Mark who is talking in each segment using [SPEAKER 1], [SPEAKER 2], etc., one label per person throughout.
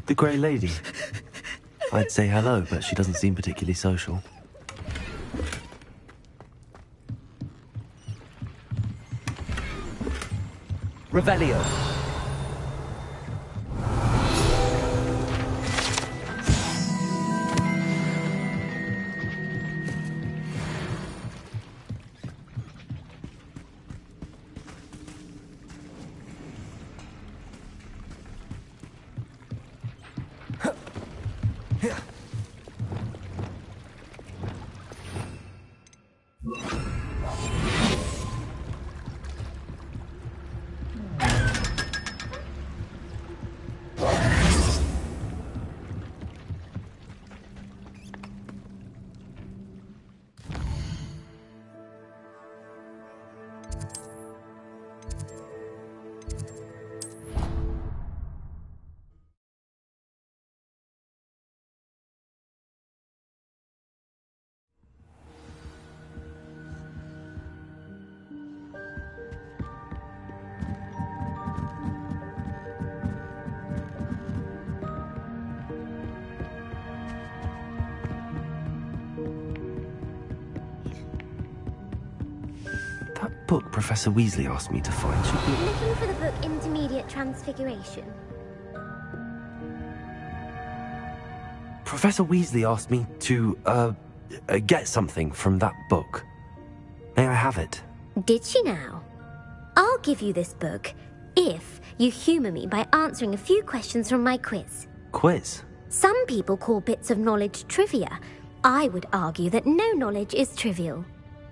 [SPEAKER 1] The Grey Lady. I'd say hello, but she doesn't seem particularly social.
[SPEAKER 2] Revelio.
[SPEAKER 1] Book Professor Weasley asked me to find should be...
[SPEAKER 3] Looking for the book Intermediate Transfiguration.
[SPEAKER 1] Professor Weasley asked me to, get something from that book. May I have it?
[SPEAKER 3] Did she now? I'll give you this book if you humour me by answering a few questions from my quiz.
[SPEAKER 1] Quiz?
[SPEAKER 3] Some people call bits of knowledge trivia. I would argue that no knowledge is trivial.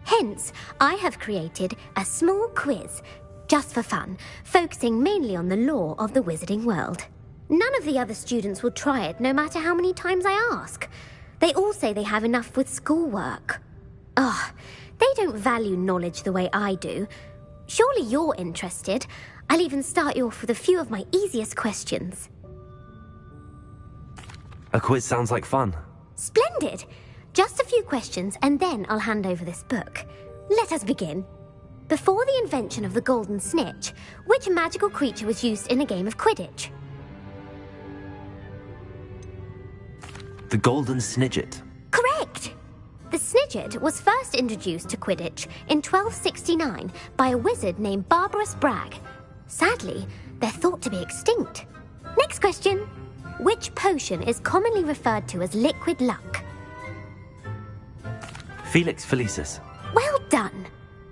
[SPEAKER 3] Hence, I have created a small quiz, just for fun, focusing mainly on the lore of the wizarding world. None of the other students will try it, no matter how many times I ask. They all say they have enough with schoolwork. Ugh, they don't value knowledge the way I do. Surely you're interested. I'll even start you off with a few of my easiest questions.
[SPEAKER 1] A quiz sounds like fun.
[SPEAKER 3] Splendid! Just a few questions, and then I'll hand over this book. Let us begin. Before the invention of the golden snitch, which magical creature was used in a game of Quidditch?
[SPEAKER 1] The Golden Snidget.
[SPEAKER 3] Correct! The Snidget was first introduced to Quidditch in 1269 by a wizard named Barbarous Bragg. Sadly, they're thought to be extinct. Next question. Which potion is commonly referred to as liquid luck?
[SPEAKER 1] Felix Felicis.
[SPEAKER 3] Well done!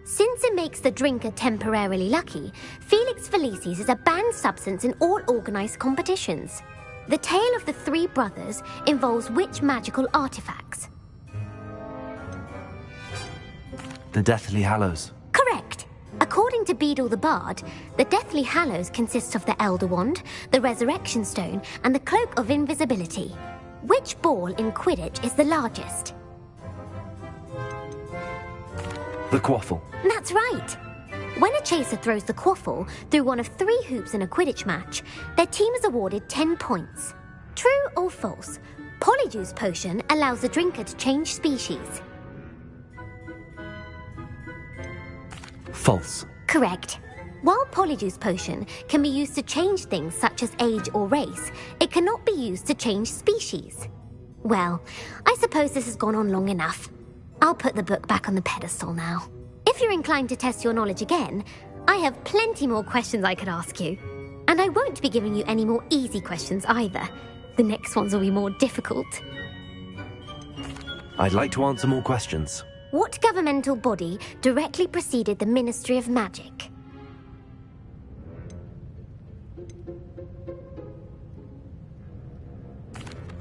[SPEAKER 3] Since it makes the drinker temporarily lucky, Felix Felicis is a banned substance in all organised competitions. The tale of the three brothers involves which magical artifacts?
[SPEAKER 1] The Deathly Hallows.
[SPEAKER 3] Correct! According to Beedle the Bard, the Deathly Hallows consists of the Elder Wand, the Resurrection Stone, and the Cloak of Invisibility. Which ball in Quidditch is the largest?
[SPEAKER 1] The Quaffle.
[SPEAKER 3] That's right. When a chaser throws the quaffle through one of 3 hoops in a Quidditch match, their team is awarded 10 points. True or false? Polyjuice Potion allows the drinker to change species.
[SPEAKER 1] False.
[SPEAKER 3] Correct. While Polyjuice Potion can be used to change things such as age or race, it cannot be used to change species. Well, I suppose this has gone on long enough. I'll put the book back on the pedestal now. If you're inclined to test your knowledge again, I have plenty more questions I could ask you. And I won't be giving you any more easy questions either. The next ones will be more difficult.
[SPEAKER 1] I'd like to answer more questions.
[SPEAKER 3] What governmental body directly preceded the Ministry of Magic?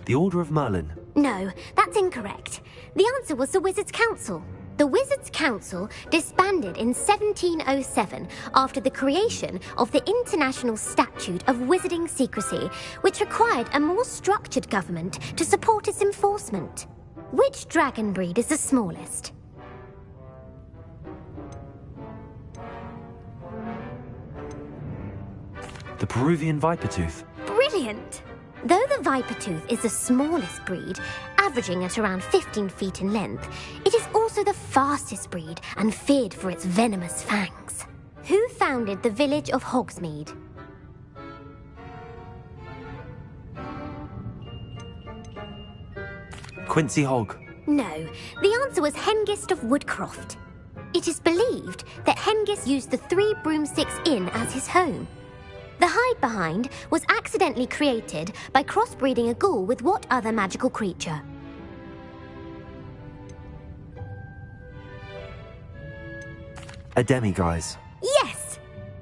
[SPEAKER 1] The Order of Merlin.
[SPEAKER 3] No, that's incorrect. The answer was the Wizards' Council. The Wizards' Council disbanded in 1707 after the creation of the International Statute of Wizarding Secrecy, which required a more structured government to support its enforcement. Which dragon breed is the smallest?
[SPEAKER 1] The Peruvian Vipertooth.
[SPEAKER 3] Brilliant! Though the Vipertooth is the smallest breed, averaging at around 15 feet in length, it is also the fastest breed and feared for its venomous fangs. Who founded the village of Hogsmeade?
[SPEAKER 1] Quincy Hogg.
[SPEAKER 3] No, the answer was Hengist of Woodcroft. It is believed that Hengist used the Three Broomsticks Inn as his home. The hide-behind was accidentally created by crossbreeding a ghoul with what other magical creature?
[SPEAKER 1] A demiguise.
[SPEAKER 3] Yes!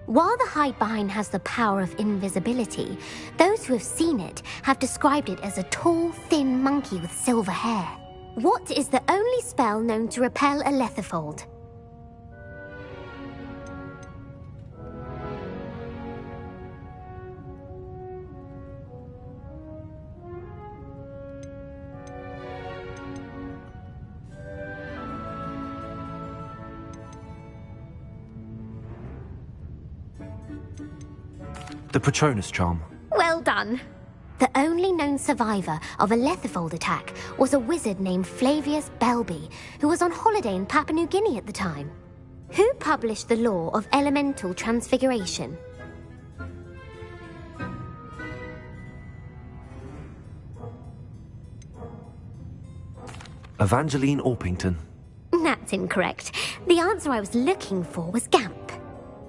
[SPEAKER 3] While the hide-behind has the power of invisibility, those who have seen it have described it as a tall, thin monkey with silver hair. What is the only spell known to repel a lethifold?
[SPEAKER 1] The Patronus charm.
[SPEAKER 3] Well done. The only known survivor of a lethifold attack was a wizard named Flavius Belby, who was on holiday in Papua New Guinea at the time. Who published the law of elemental transfiguration?
[SPEAKER 1] Evangeline Orpington.
[SPEAKER 3] That's incorrect. The answer I was looking for was Gamp.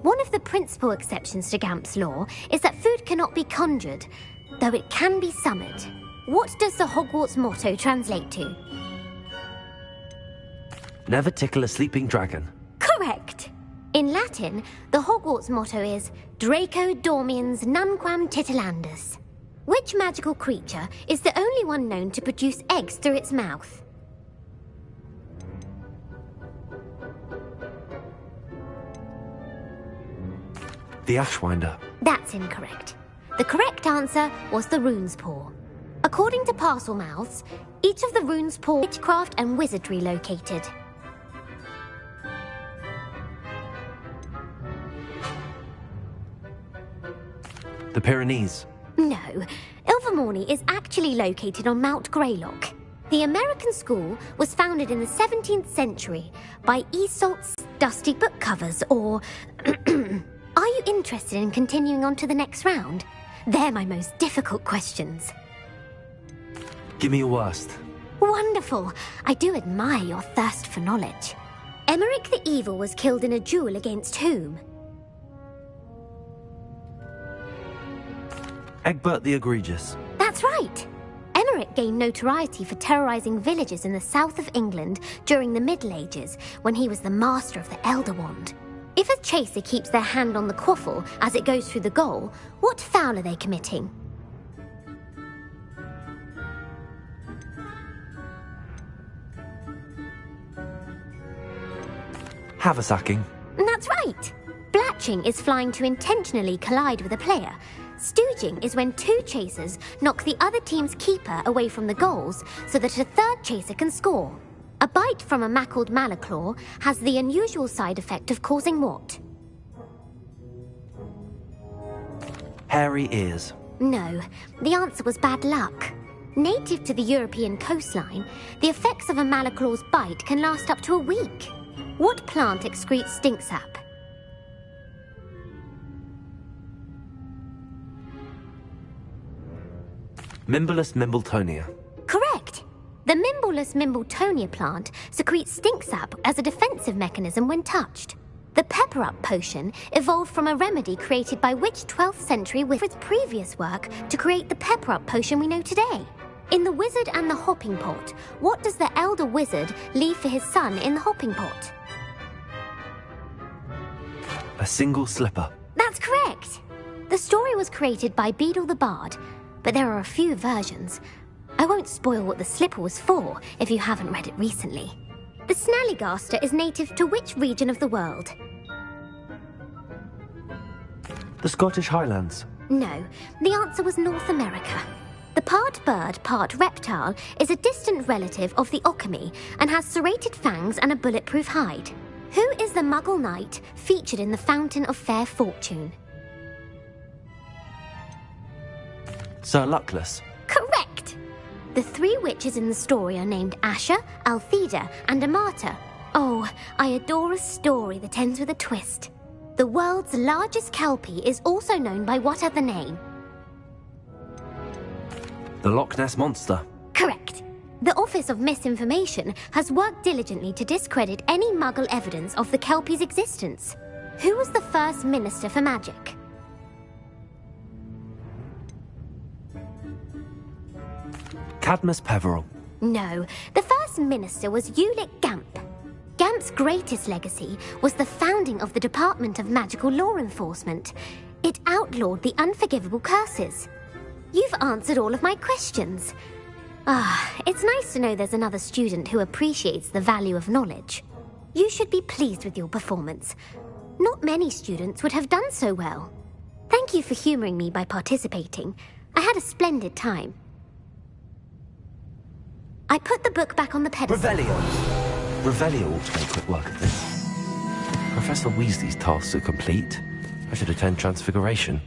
[SPEAKER 3] One of the principal exceptions to Gamp's law is that food cannot be conjured, though it can be summoned. What does the Hogwarts motto translate to?
[SPEAKER 1] Never tickle a sleeping dragon.
[SPEAKER 3] Correct! In Latin, the Hogwarts motto is Draco dormiens nunquam titilandus. Which magical creature is the only one known to produce eggs through its mouth?
[SPEAKER 1] The Ashwinder.
[SPEAKER 3] That's incorrect. The correct answer was the Rune's Paw. According to Parselmouths, each of the Rune's Paw witchcraft and wizardry located.
[SPEAKER 1] The Pyrenees.
[SPEAKER 3] No, Ilvermorny is actually located on Mount Greylock. The American school was founded in the 17th century by Aesop's dusty book covers, or... Are you interested in continuing on to the next round? They're my most difficult questions.
[SPEAKER 1] Give me your worst.
[SPEAKER 3] Wonderful. I do admire your thirst for knowledge. Emmerich the Evil was killed in a duel against whom?
[SPEAKER 1] Egbert the Egregious.
[SPEAKER 3] That's right. Emmerich gained notoriety for terrorizing villages in the south of England during the Middle Ages, when he was the master of the Elder Wand. If a chaser keeps their hand on the quaffle as it goes through the goal, what foul are they committing?
[SPEAKER 1] Haversacking.
[SPEAKER 3] That's right. Blatching is flying to intentionally collide with a player. Stooging is when two chasers knock the other team's keeper away from the goals so that a third chaser can score. A bite from a mackled malaclaw has the unusual side effect of causing what?
[SPEAKER 1] Hairy ears.
[SPEAKER 3] No, the answer was bad luck. Native to the European coastline, the effects of a malaclaw's bite can last up to a week. What plant excretes stink sap?
[SPEAKER 1] Mimbolus mimbletonia.
[SPEAKER 3] Correct. The Mimbolus mimbletonia plant secretes stink sap as a defensive mechanism when touched. The pepper-up potion evolved from a remedy created by which 12th century wizard's previous work to create the pepper-up potion we know today? In The Wizard and the Hopping Pot, what does the elder wizard leave for his son in the hopping pot?
[SPEAKER 1] A single slipper.
[SPEAKER 3] That's correct. The story was created by Beadle the Bard, but there are a few versions. I won't spoil what the slipper was for if you haven't read it recently. The Snallygaster is native to which region of the world?
[SPEAKER 1] The Scottish Highlands.
[SPEAKER 3] No, the answer was North America. The part bird, part reptile is a distant relative of the Occamy and has serrated fangs and a bulletproof hide. Who is the Muggle knight featured in the Fountain of Fair Fortune?
[SPEAKER 1] Sir Luckless.
[SPEAKER 3] Correct! The three witches in the story are named Asha, Altheda, and Amata. Oh, I adore a story that ends with a twist. The world's largest kelpie is also known by what other name?
[SPEAKER 1] The Loch Ness Monster.
[SPEAKER 3] Correct. The Office of Misinformation has worked diligently to discredit any Muggle evidence of the Kelpie's existence. Who was the first Minister for Magic?
[SPEAKER 1] Cadmus Peveril.
[SPEAKER 3] No, the first Minister was Ulick Gamp. Gamp's greatest legacy was the founding of the Department of Magical Law Enforcement. It outlawed the unforgivable curses. You've answered all of my questions. It's nice to know there's another student who appreciates the value of knowledge. You should be pleased with your performance. Not many students would have done so well. Thank you for humoring me by participating. I had a splendid time. I put the book back on the pedestal.
[SPEAKER 2] Revelio.
[SPEAKER 1] Revelio ought to make quick work of this. Professor Weasley's tasks are complete. I should attend Transfiguration.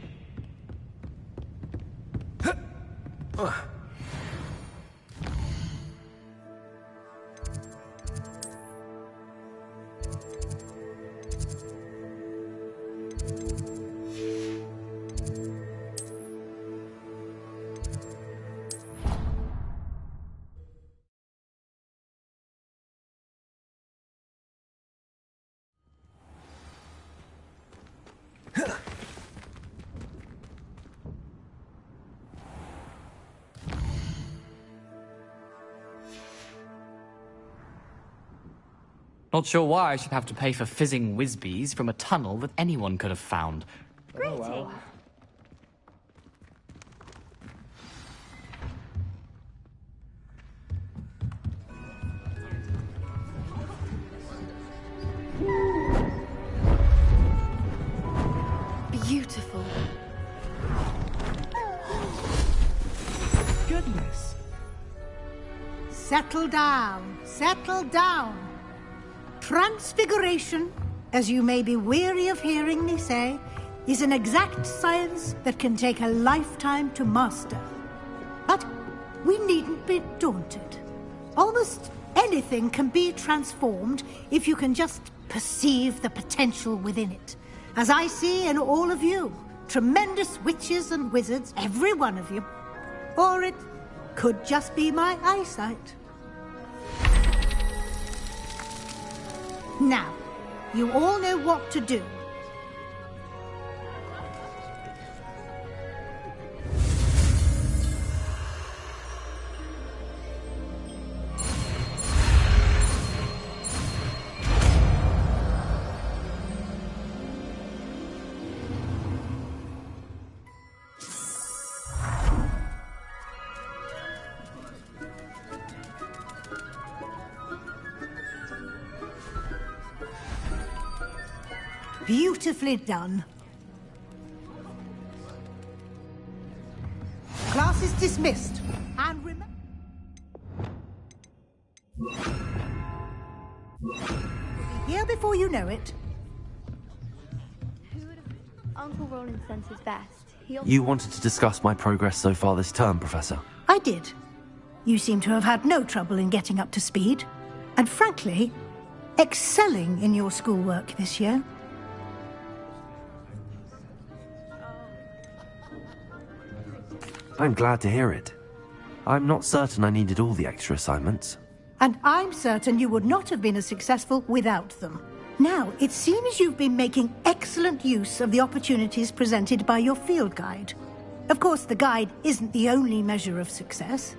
[SPEAKER 4] Not sure why I should have to pay for fizzing whiz-bees from a tunnel that anyone could have found.
[SPEAKER 3] Greetings.
[SPEAKER 4] Oh, well.
[SPEAKER 5] Beautiful.
[SPEAKER 6] Goodness. Settle down. Settle down. Transfiguration, as you may be weary of hearing me say, is an exact science that can take a lifetime to master. But we needn't be daunted. Almost anything can be transformed if you can just perceive the potential within it. As I see in all of you, tremendous witches and wizards, every one of you. Or it could just be my eyesight. Now, you all know what to do. Beautifully done. Class is dismissed. And remember... We'll be here before you know it.
[SPEAKER 5] Uncle Roland sends his best.
[SPEAKER 1] You wanted to discuss my progress so far this term, Professor.
[SPEAKER 6] I did. You seem to have had no trouble in getting up to speed. And frankly, excelling in your schoolwork this year.
[SPEAKER 1] I'm glad to hear it. I'm not certain I needed all the extra assignments.
[SPEAKER 6] And I'm certain you would not have been as successful without them. Now, it seems you've been making excellent use of the opportunities presented by your field guide. Of course, the guide isn't the only measure of success.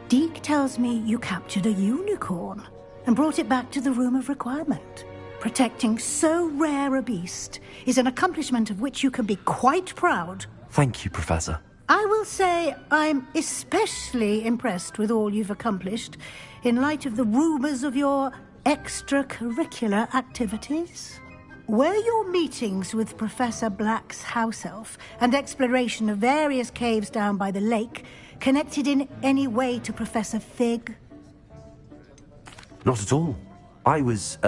[SPEAKER 6] Deke tells me you captured a unicorn and brought it back to the Room of Requirement. Protecting so rare a beast is an accomplishment of which you can be quite proud.
[SPEAKER 1] Thank you, Professor.
[SPEAKER 6] I will say I'm especially impressed with all you've accomplished in light of the rumours of your extracurricular activities. Were your meetings with Professor Black's house elf and exploration of various caves down by the lake connected in any way to Professor Fig?
[SPEAKER 1] Not at all. I was,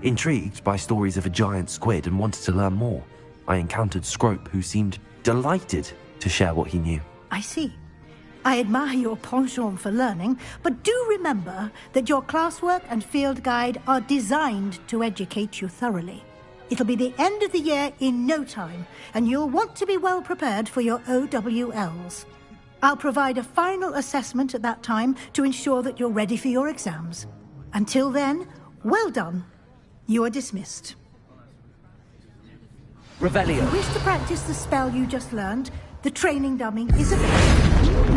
[SPEAKER 1] intrigued by stories of a giant squid and wanted to learn more. I encountered Scrope, who seemed delighted to share what he knew.
[SPEAKER 6] I see. I admire your penchant for learning, but do remember that your classwork and field guide are designed to educate you thoroughly. It'll be the end of the year in no time, and you'll want to be well prepared for your OWLs. I'll provide a final assessment at that time to ensure that you're ready for your exams. Until then, well done. You are dismissed.
[SPEAKER 2] Revelio.
[SPEAKER 6] If you wish to practice the spell you just learned, the training dummy is available.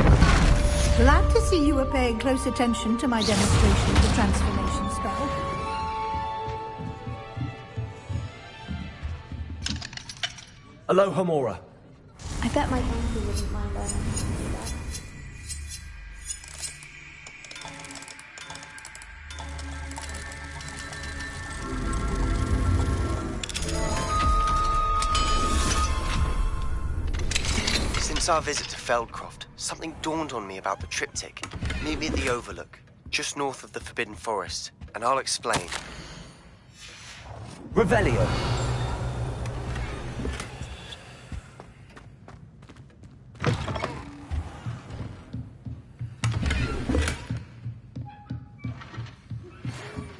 [SPEAKER 6] Glad to see you are paying close attention to my demonstration of the transformation spell.
[SPEAKER 2] Aloha Mora.
[SPEAKER 5] I bet my uncle wouldn't mind learning how to do that.
[SPEAKER 7] Since our visit to Feldcroft, something dawned on me about the triptych. Meet me at the Overlook, just north of the Forbidden Forest, and I'll explain.
[SPEAKER 2] Revelio.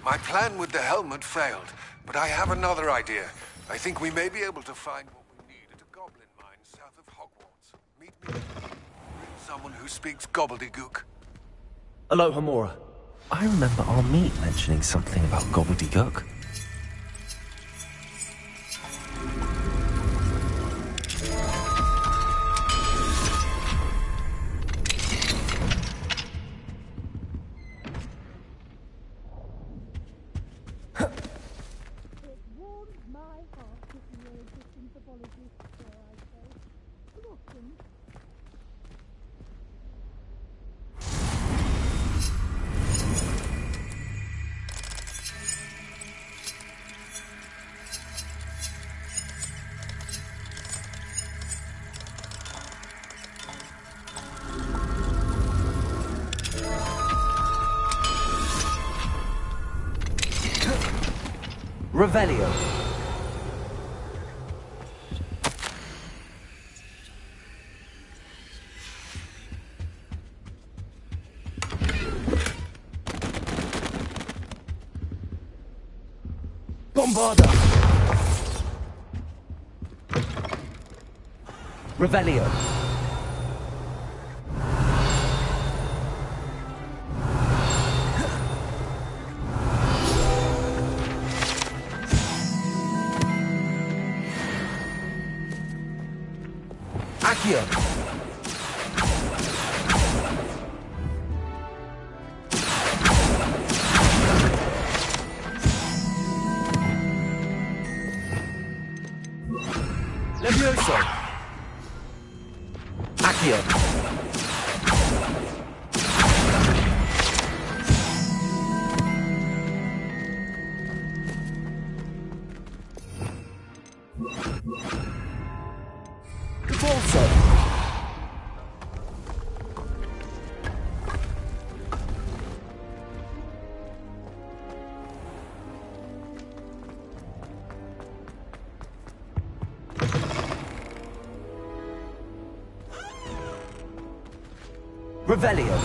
[SPEAKER 8] My plan with the helmet failed, but I have another idea. I think we may be able to find what we need at a goblin mine south of Hogwarts. Meet me there. Bring someone who speaks gobbledygook.
[SPEAKER 2] Aloha Mora.
[SPEAKER 1] I remember our meet mentioning something about gobbledygook.
[SPEAKER 2] Revelio. Bombarda. Revelio. Accio. Levioso. Accio. Devolso. Revelio.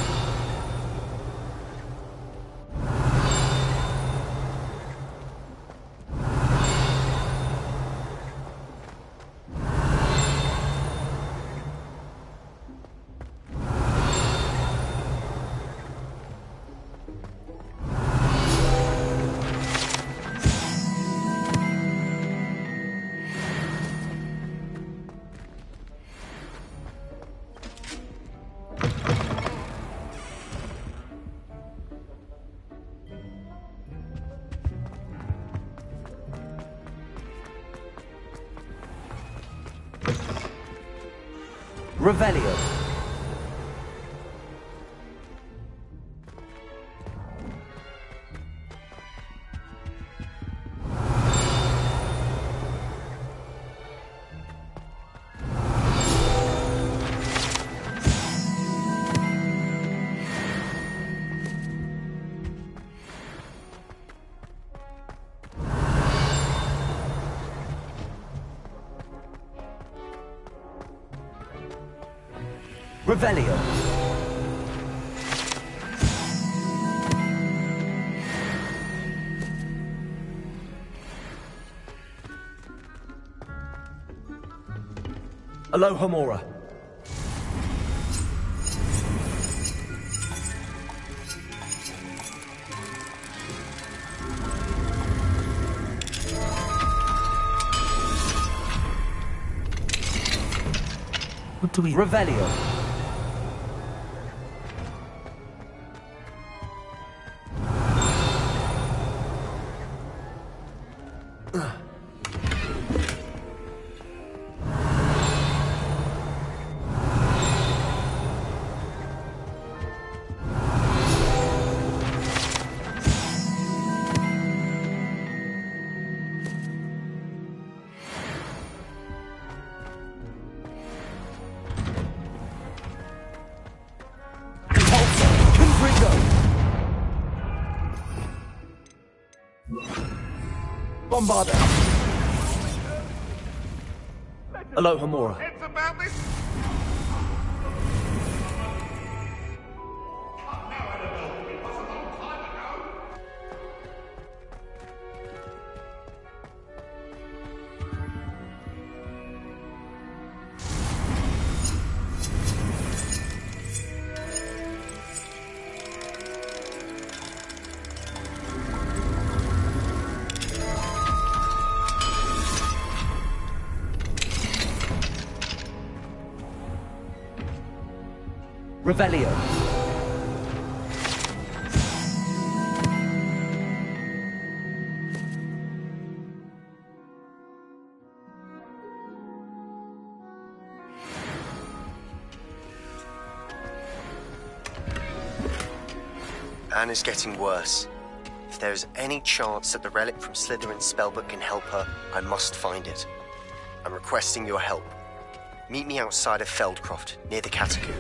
[SPEAKER 2] Revelio. Revelio. Aloha Mora.
[SPEAKER 1] What do we...
[SPEAKER 2] Revelio. Bombarder. Aloha Mora.
[SPEAKER 8] It's about this.
[SPEAKER 2] Revelio.
[SPEAKER 7] Anne is getting worse. If there is any chance that the relic from Slytherin's spellbook can help her, I must find it. I'm requesting your help. Meet me outside of Feldcroft, near the Catacomb.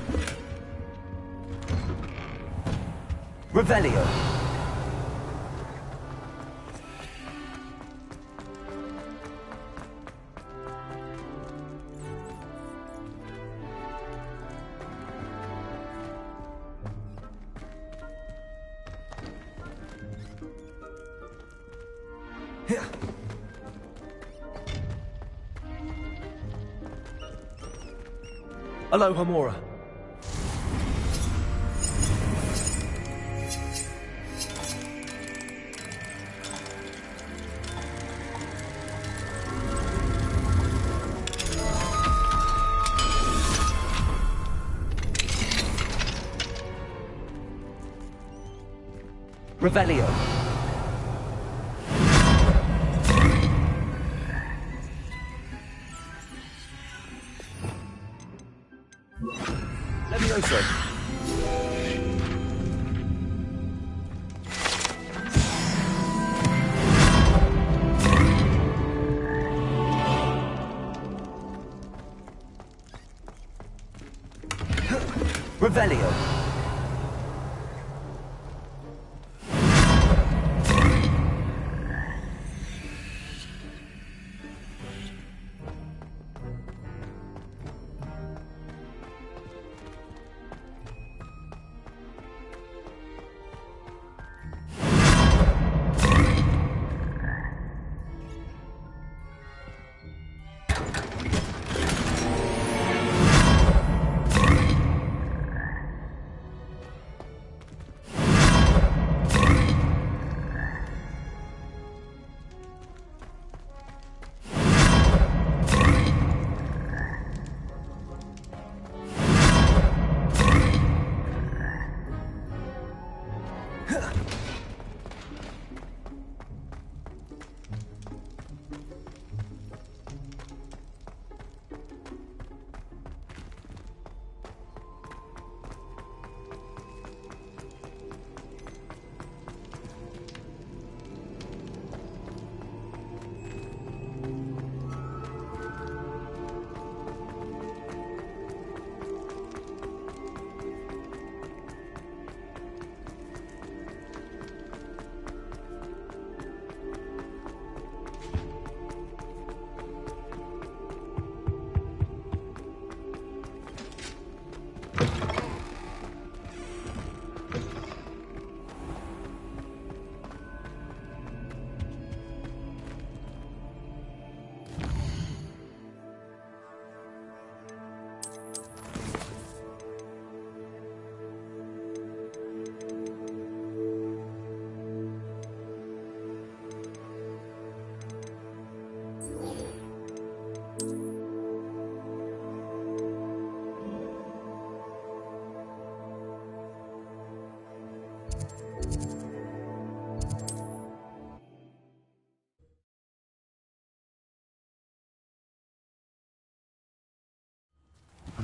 [SPEAKER 2] Revelio. Aloha Mora. Revelio. Levioso. Revelio.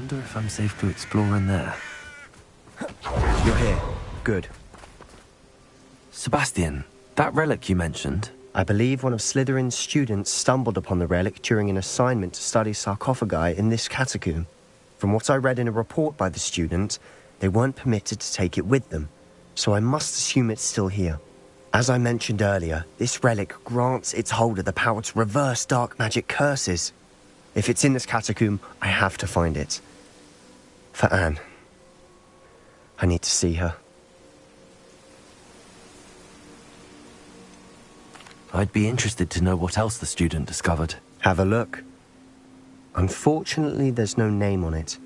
[SPEAKER 1] Wonder if I'm safe to explore in there.
[SPEAKER 7] You're here. Good.
[SPEAKER 1] Sebastian, that relic you mentioned,
[SPEAKER 7] I believe one of Slytherin's students stumbled upon the relic during an assignment to study sarcophagi in this catacomb. From what I read in a report by the student, they weren't permitted to take it with them, so I must assume it's still here. As I mentioned earlier, this relic grants its holder the power to reverse dark magic curses. If it's in this catacomb, I have to find it. For Anne. I need to see her.
[SPEAKER 1] I'd be interested to know what else the student discovered.
[SPEAKER 7] Have a look. Unfortunately, there's no name on it,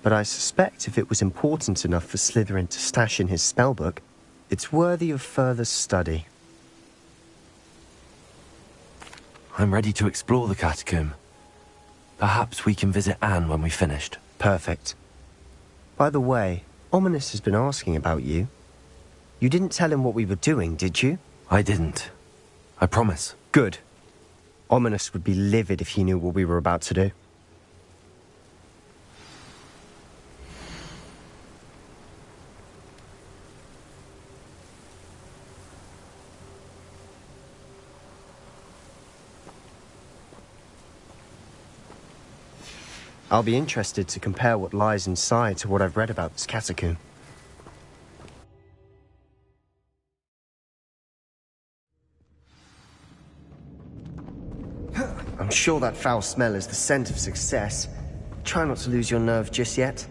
[SPEAKER 7] but I suspect if it was important enough for Slytherin to stash in his spellbook, it's worthy of further study.
[SPEAKER 1] I'm ready to explore the catacomb. Perhaps we can visit Anne when we've finished.
[SPEAKER 7] Perfect. By the way, Ominous has been asking about you. You didn't tell him what we were doing, did you?
[SPEAKER 1] I didn't. I promise.
[SPEAKER 7] Good. Ominous would be livid if he knew what we were about to do. I'll be interested to compare what lies inside to what I've read about this catacomb. I'm sure that foul smell is the scent of success. Try not to lose your nerve just yet.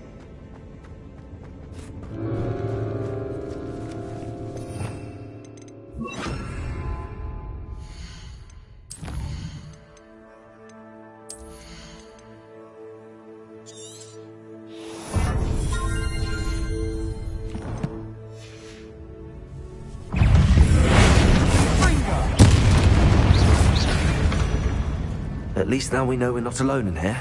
[SPEAKER 1] At least now we know we're not alone in here.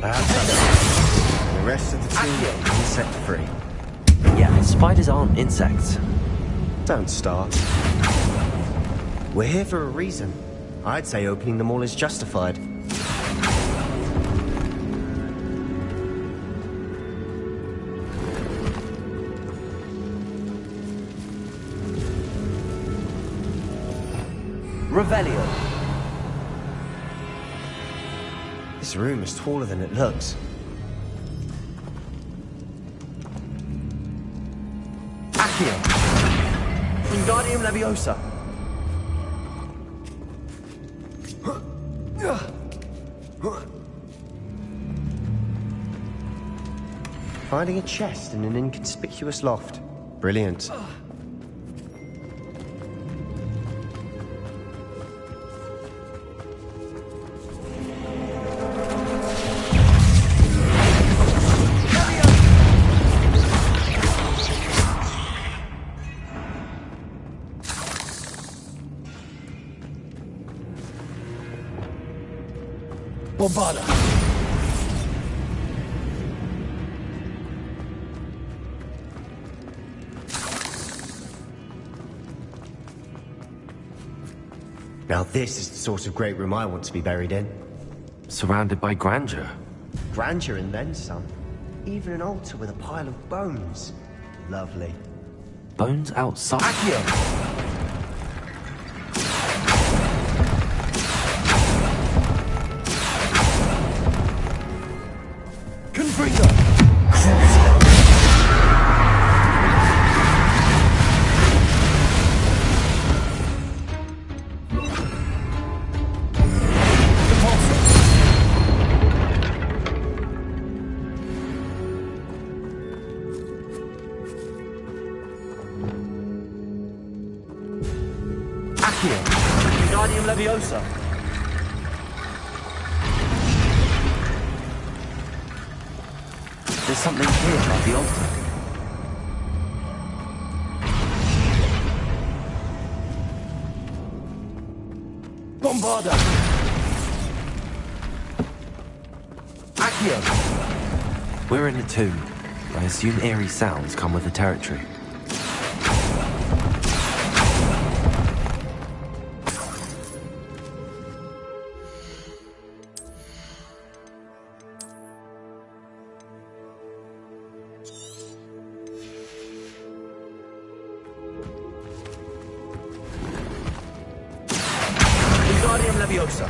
[SPEAKER 7] The rest of the team are insect-free.
[SPEAKER 1] Yeah, spiders aren't insects.
[SPEAKER 7] Don't start. We're here for a reason. I'd say opening them all is justified.
[SPEAKER 2] Revelio.
[SPEAKER 7] This room is taller than it looks.
[SPEAKER 2] Accio. Wingardium Leviosa.
[SPEAKER 7] Finding a chest in an inconspicuous loft. Brilliant.
[SPEAKER 2] Bombarda.
[SPEAKER 7] Now this is the sort of great room I want to be buried in.
[SPEAKER 1] Surrounded by grandeur.
[SPEAKER 7] Grandeur and then some. Even an altar with a pile of bones. Lovely.
[SPEAKER 1] Bones outside.
[SPEAKER 2] Accio. Wingardium Leviosa.
[SPEAKER 1] There's something here at the altar.
[SPEAKER 2] Bombarda. Accio.
[SPEAKER 1] We're in a tomb. I assume eerie sounds come with the territory.
[SPEAKER 2] Wingardium Leviosa.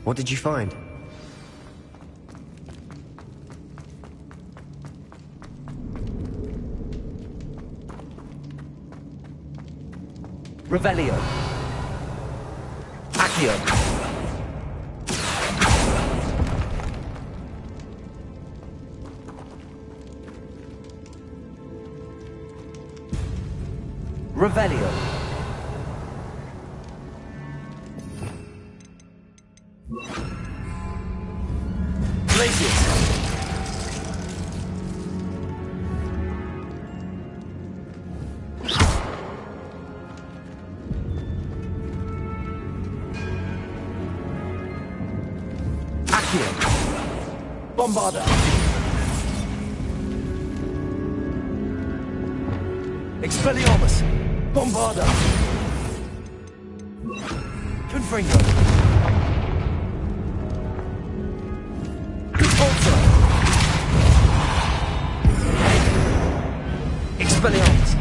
[SPEAKER 7] What did you find?
[SPEAKER 2] Revelio. Accio. Revelio. Glacius. Accio. Bombarda. Expelliarmus. Bombarda. Confringo. Repulsor. Expelliarmus.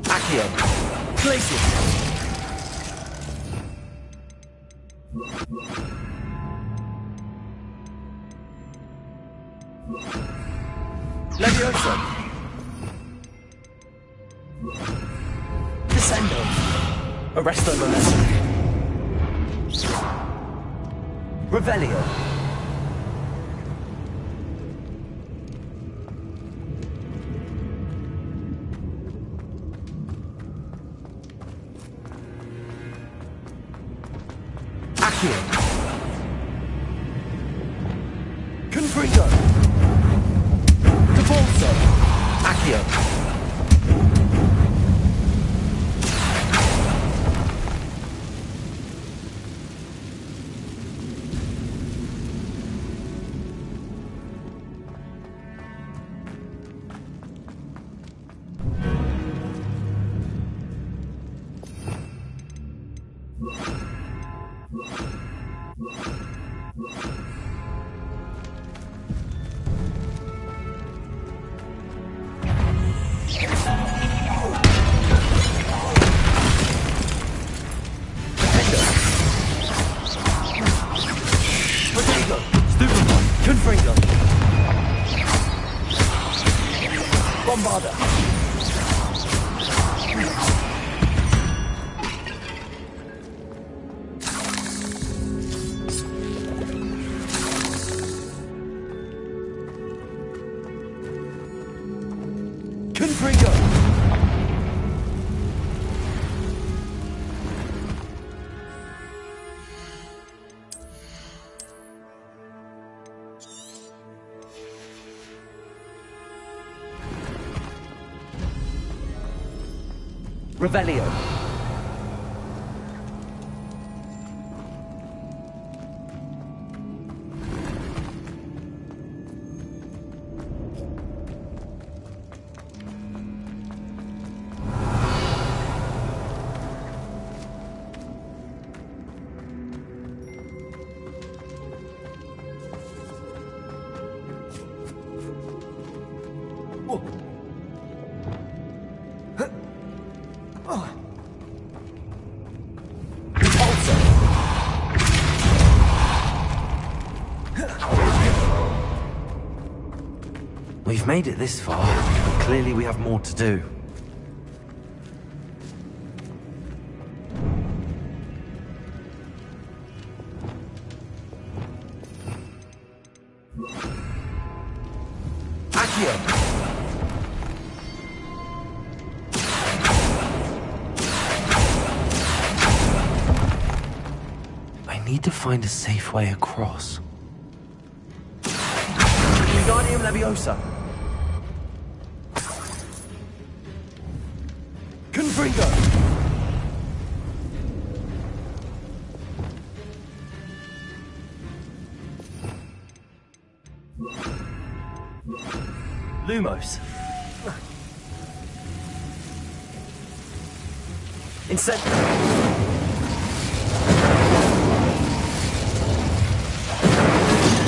[SPEAKER 2] Accio. Glacius. Leviosa. Descendo. Arresto Molesta. Revelio. Accio. Confringo. Repulsor. Accio. Rodrigo. Stupefy. Confringo. Bombarda. Confringo. Revelio.
[SPEAKER 1] We've made it this far, but clearly we have more to do. I need to find a safe way across.
[SPEAKER 2] Wingardium Leviosa. Confringo. Lumos. Incend.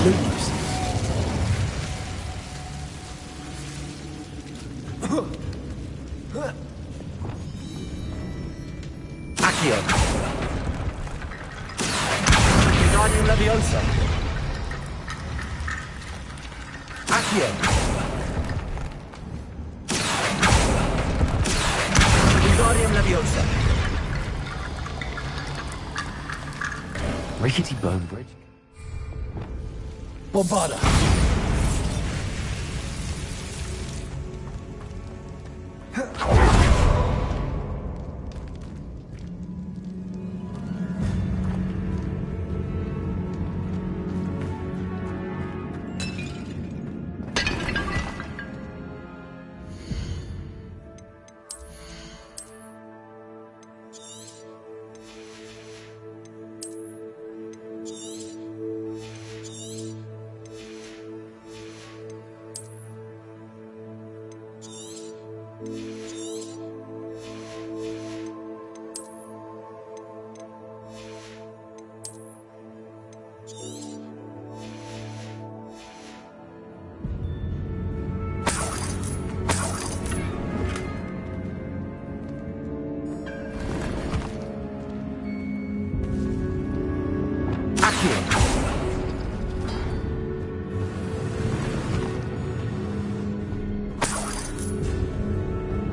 [SPEAKER 2] Lumos. Accio. Wingardium Leviosa. Accio. Wingardium Leviosa.
[SPEAKER 1] Rickety bone bridge.
[SPEAKER 2] Bombarda.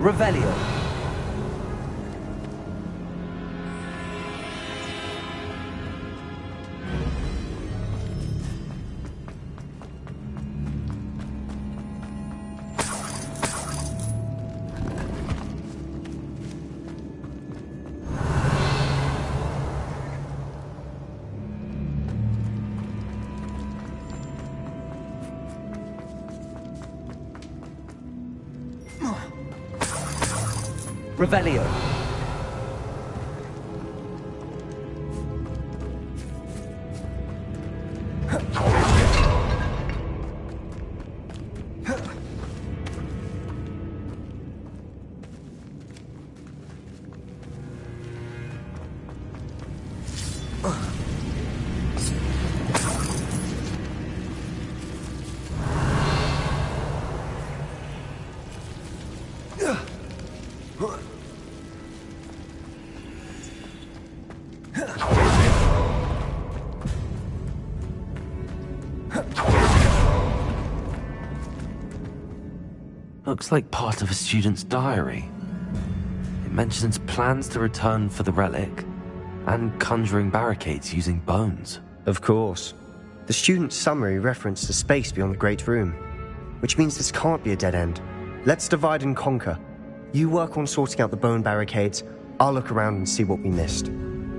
[SPEAKER 2] Revelio. Revelio.
[SPEAKER 1] Looks like part of a student's diary. It mentions plans to return for the relic and conjuring barricades using bones.
[SPEAKER 7] Of course. The student's summary referenced a space beyond the Great Room, which means this can't be a dead end. Let's divide and conquer. You work on sorting out the bone barricades, I'll look around and see what we missed.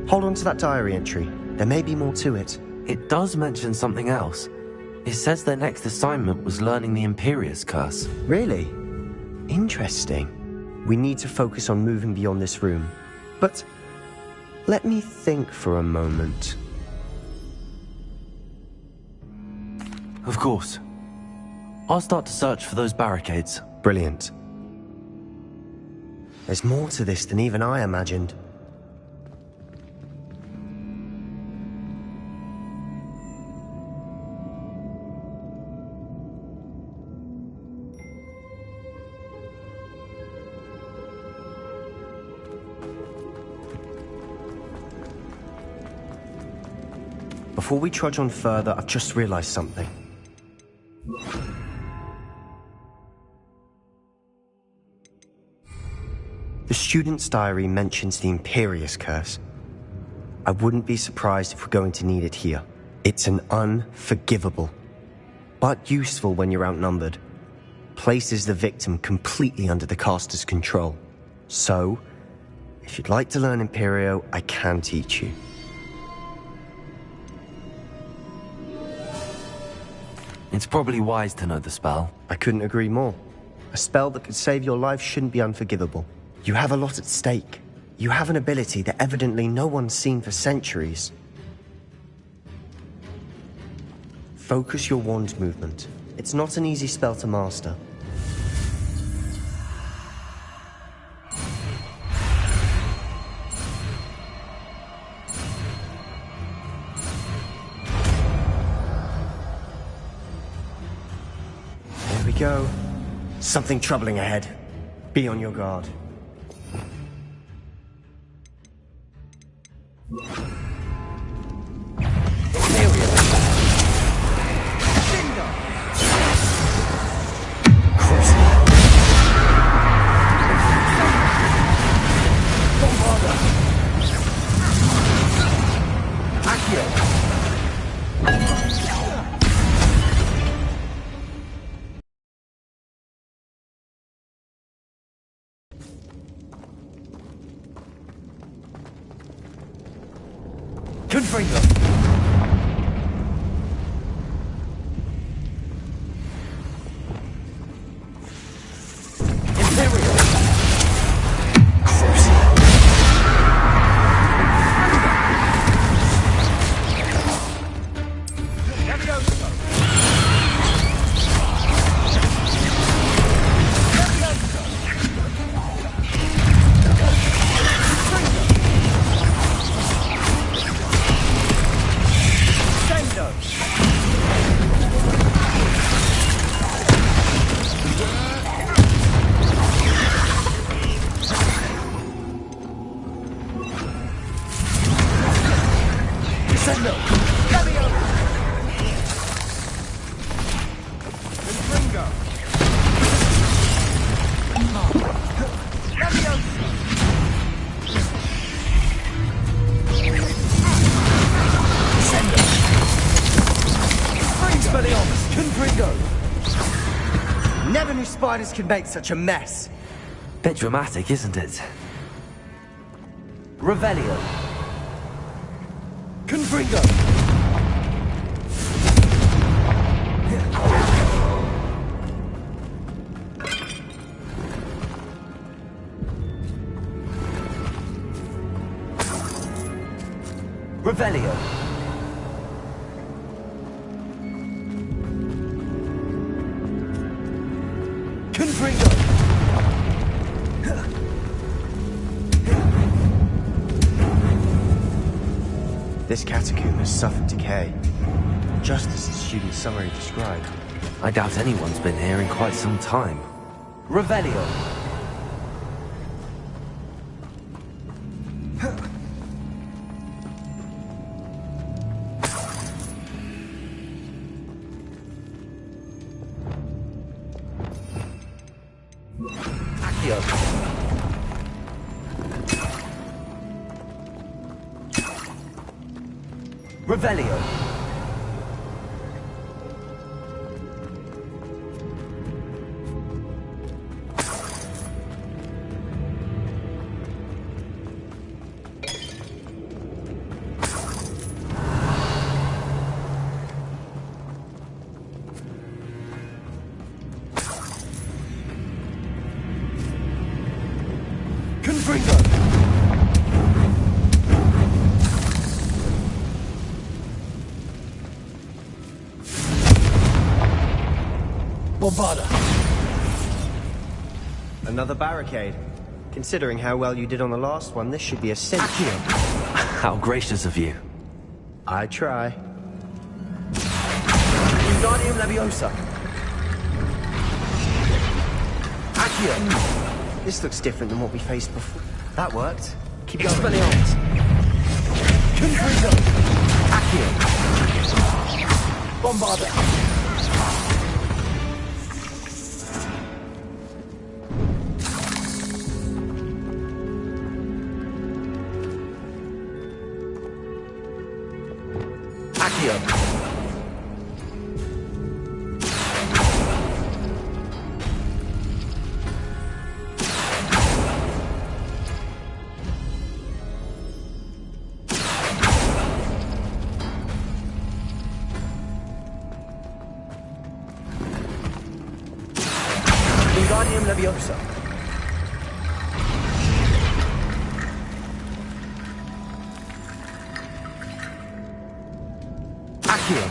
[SPEAKER 7] Hold on to that diary entry. There may be more to it.
[SPEAKER 1] It does mention something else. It says their next assignment was learning the Imperius Curse.
[SPEAKER 7] Really? Interesting. We need to focus on moving beyond this room. But let me think for a moment.
[SPEAKER 1] Of course. I'll start to search for those barricades.
[SPEAKER 7] Brilliant. There's more to this than even I imagined. Before we trudge on further, I've just realized something. The student's diary mentions the Imperious Curse. I wouldn't be surprised if we're going to need it here. It's an unforgivable, but useful when you're outnumbered. Places the victim completely under the caster's control. So, if you'd like to learn Imperio, I can teach you.
[SPEAKER 1] It's probably wise to know the spell.
[SPEAKER 7] I couldn't agree more. A spell that could save your life shouldn't be unforgivable. You have a lot at stake. You have an ability that evidently no one's seen for centuries. Focus your wand movement. It's not an easy spell to master. There we go. Something troubling ahead. Be on your guard.
[SPEAKER 2] Confringo! Imperial!
[SPEAKER 7] Never knew spiders could make such a mess.
[SPEAKER 1] Bit dramatic, isn't it?
[SPEAKER 2] Revelio. Confringo. Revelio. Confringo.
[SPEAKER 7] This catacomb has suffered decay, just as the student's summary described.
[SPEAKER 1] I doubt anyone's been here in quite some time.
[SPEAKER 2] Revelio. Accio. Revelio. Confringo. Bombarda.
[SPEAKER 7] Another barricade. Considering how well you did on the last one, this should be a cinch.
[SPEAKER 1] How gracious of you.
[SPEAKER 7] I try.
[SPEAKER 2] Wingardium Leviosa. Accio.
[SPEAKER 7] This looks different than what we faced before. That worked. Keep going.
[SPEAKER 2] Expelliarmus. Confringo. Accio. Bombarda. Accio. Wingardium Leviosa. Accio.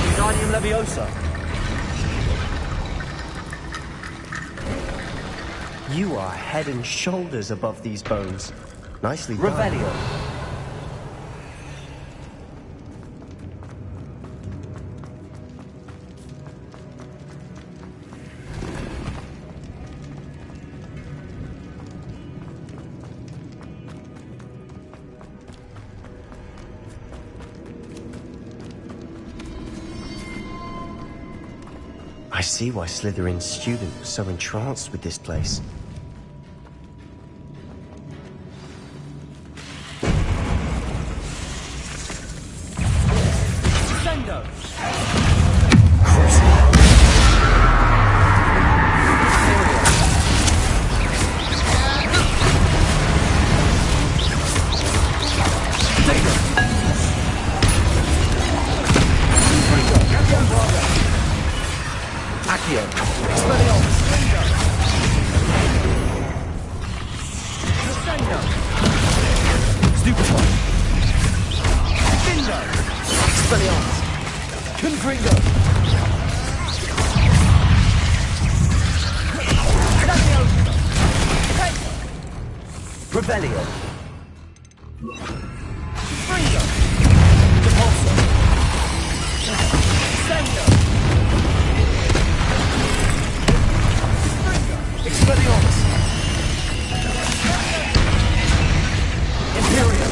[SPEAKER 2] Wingardium Leviosa.
[SPEAKER 7] You are head and shoulders above these bones. Nicely done.
[SPEAKER 2] Revelio.
[SPEAKER 7] I see why Slytherin's student was so entranced with this place.
[SPEAKER 2] Sendo. Accio. Expelliarmus. Descendo. Stupefy. Findo. Expelliarmus. Confringo. Leviosa. Revelio. Confringo. Depulso. Descendo. Expelliarmus. Imperium.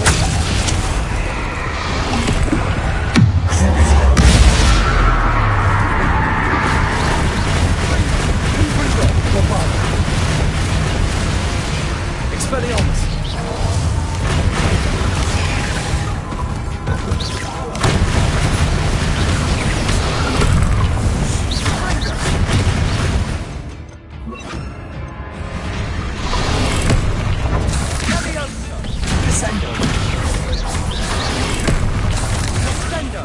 [SPEAKER 2] Expelliarmus. Descendo. Descendo.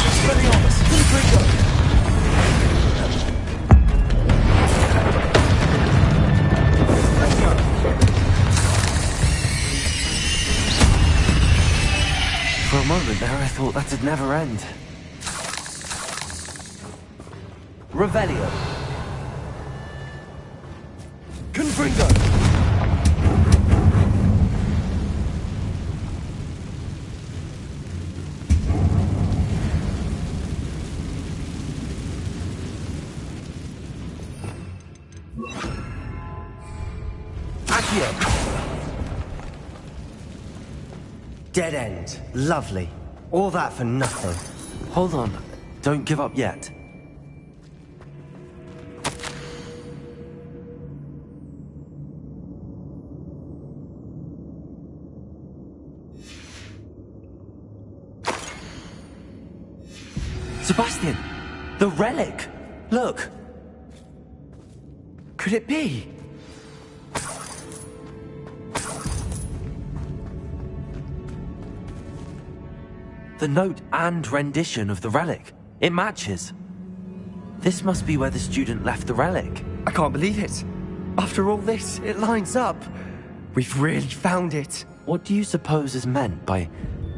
[SPEAKER 2] Expelliarmus. Confringo.
[SPEAKER 1] For a moment there, I thought that'd never end.
[SPEAKER 2] Revelio. Confringo. Accio.
[SPEAKER 7] Dead end. Lovely. All that for nothing.
[SPEAKER 1] Hold on. Don't give up yet. Sebastian! The relic! Look! Could it be? The note and rendition of the relic. It matches. This must be where the student left the relic.
[SPEAKER 2] I can't believe it. After all this, it lines up. We've really found it.
[SPEAKER 1] What do you suppose is meant by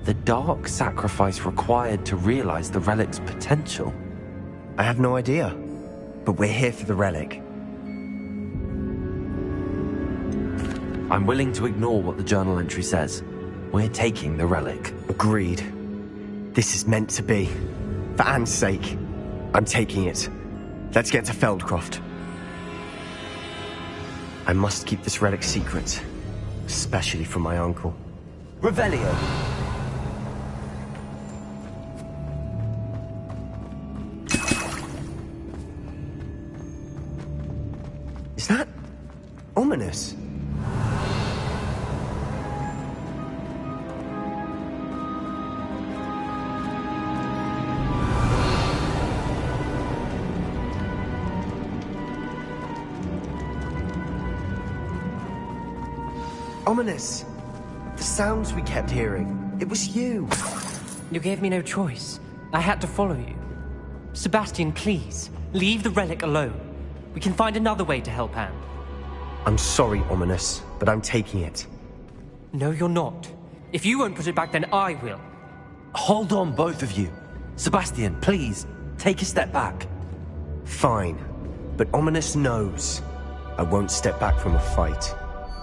[SPEAKER 1] the dark sacrifice required to realize the relic's potential?
[SPEAKER 7] I have no idea. But we're here for the relic.
[SPEAKER 1] I'm willing to ignore what the journal entry says. We're taking the relic.
[SPEAKER 7] Agreed. This is meant to be. For Anne's sake, I'm taking it. Let's get to Feldcroft. I must keep this relic secret. Especially from my uncle.
[SPEAKER 2] Revelio. Is that ominous? Ominous! The sounds we kept hearing. It was you.
[SPEAKER 9] You gave me no choice. I had to follow you. Sebastian, please, leave the relic alone. We can find another way to help Anne.
[SPEAKER 2] I'm sorry, Ominous, but I'm taking it.
[SPEAKER 9] No, you're not. If you won't put it back, then I will.
[SPEAKER 1] Hold on, both of you. Sebastian, please, take a step back.
[SPEAKER 2] Fine, but Ominous knows I won't step back from a fight.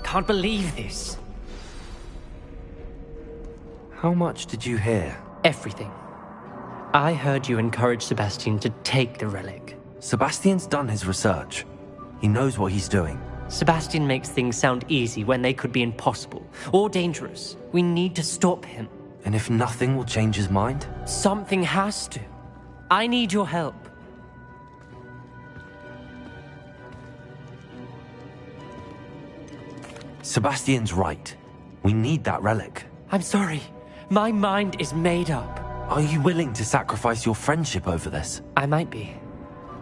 [SPEAKER 9] Can't believe this.
[SPEAKER 1] How much did you hear?
[SPEAKER 9] Everything. I heard you encourage Sebastian to take the relic.
[SPEAKER 1] Sebastian's done his research. He knows what he's doing.
[SPEAKER 9] Sebastian makes things sound easy when they could be impossible or dangerous. We need to stop him.
[SPEAKER 1] And if nothing will change his mind?
[SPEAKER 9] Something has to. I need your help.
[SPEAKER 1] Sebastian's right. We need that relic.
[SPEAKER 9] I'm sorry. My mind is made up.
[SPEAKER 1] Are you willing to sacrifice your friendship over this?
[SPEAKER 9] I might be.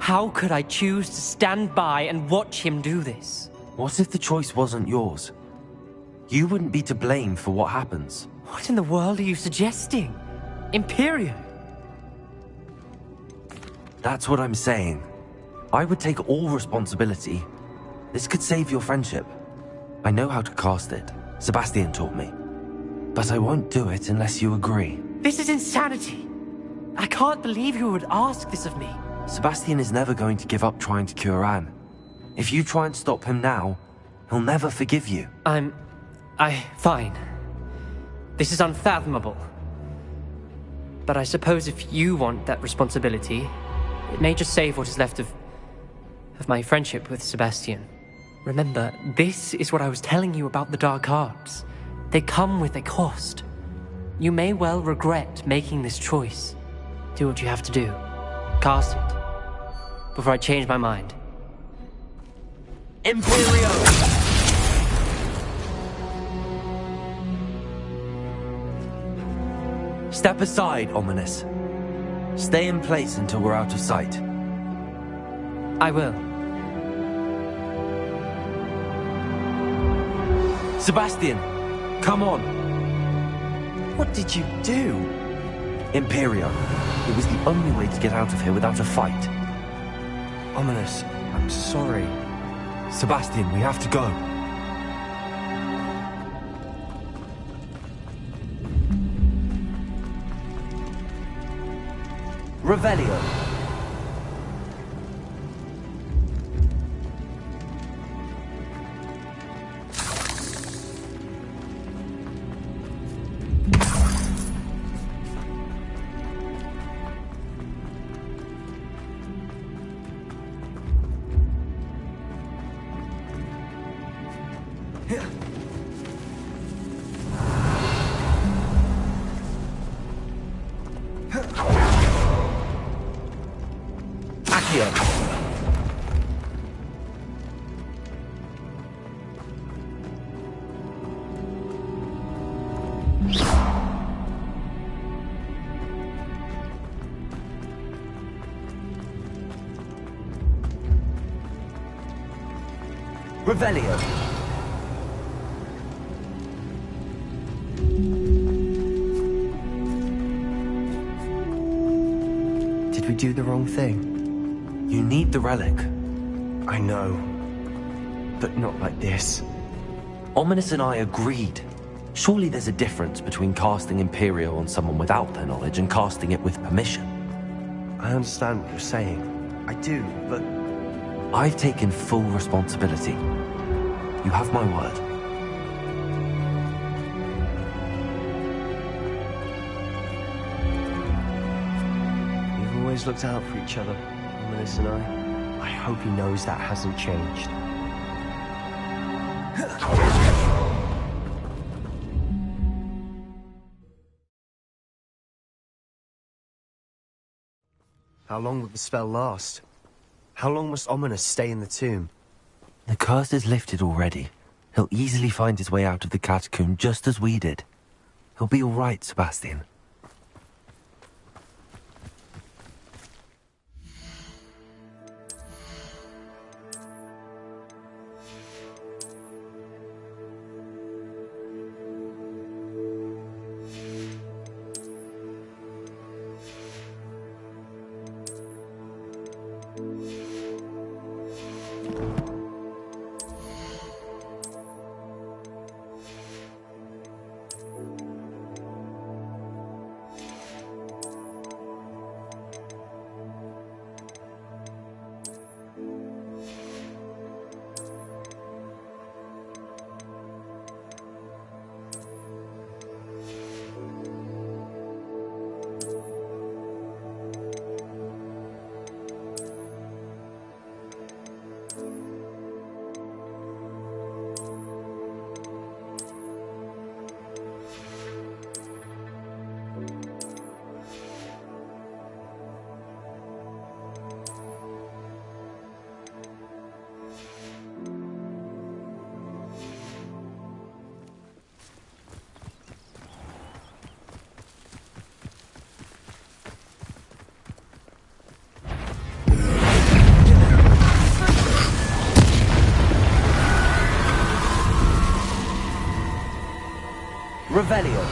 [SPEAKER 9] How could I choose to stand by and watch him do this?
[SPEAKER 1] What if the choice wasn't yours? You wouldn't be to blame for what happens.
[SPEAKER 9] What in the world are you suggesting? Imperium?
[SPEAKER 1] That's what I'm saying. I would take all responsibility. This could save your friendship. I know how to cast it. Sebastian taught me. But I won't do it unless you agree.
[SPEAKER 9] This is insanity. I can't believe you would ask this of me.
[SPEAKER 1] Sebastian is never going to give up trying to cure Anne. If you try and stop him now, he'll never forgive you.
[SPEAKER 9] Fine. This is unfathomable. But I suppose if you want that responsibility, it may just save what is left of my friendship with Sebastian. Remember, this is what I was telling you about the dark arts. They come with a cost. You may well regret making this choice. Do what you have to do. Cast it. Before I change my mind.
[SPEAKER 1] Imperio! Step aside, Ominous. Stay in place until we're out of sight.
[SPEAKER 9] I will.
[SPEAKER 1] Sebastian, come on.
[SPEAKER 2] What did you do?
[SPEAKER 1] Imperio. It was the only way to get out of here without a fight.
[SPEAKER 2] Ominous, I'm sorry.
[SPEAKER 1] Sebastian, we have to go. Revelio. Revelio.
[SPEAKER 2] Did we do the wrong thing?
[SPEAKER 1] You need the relic.
[SPEAKER 2] I know. But not like this.
[SPEAKER 1] Ominous and I agreed. Surely there's a difference between casting Imperio on someone without their knowledge and casting it with permission.
[SPEAKER 2] I understand what you're saying. I do, but...
[SPEAKER 1] I've taken full responsibility. You have my word.
[SPEAKER 2] We've always looked out for each other, Ominous and I. I hope he knows that hasn't changed. How long will the spell last? How long must Ominous stay in the tomb?
[SPEAKER 1] The curse is lifted already. He'll easily find his way out of the catacomb just as we did. He'll be all right, Sebastian.
[SPEAKER 2] Revelio.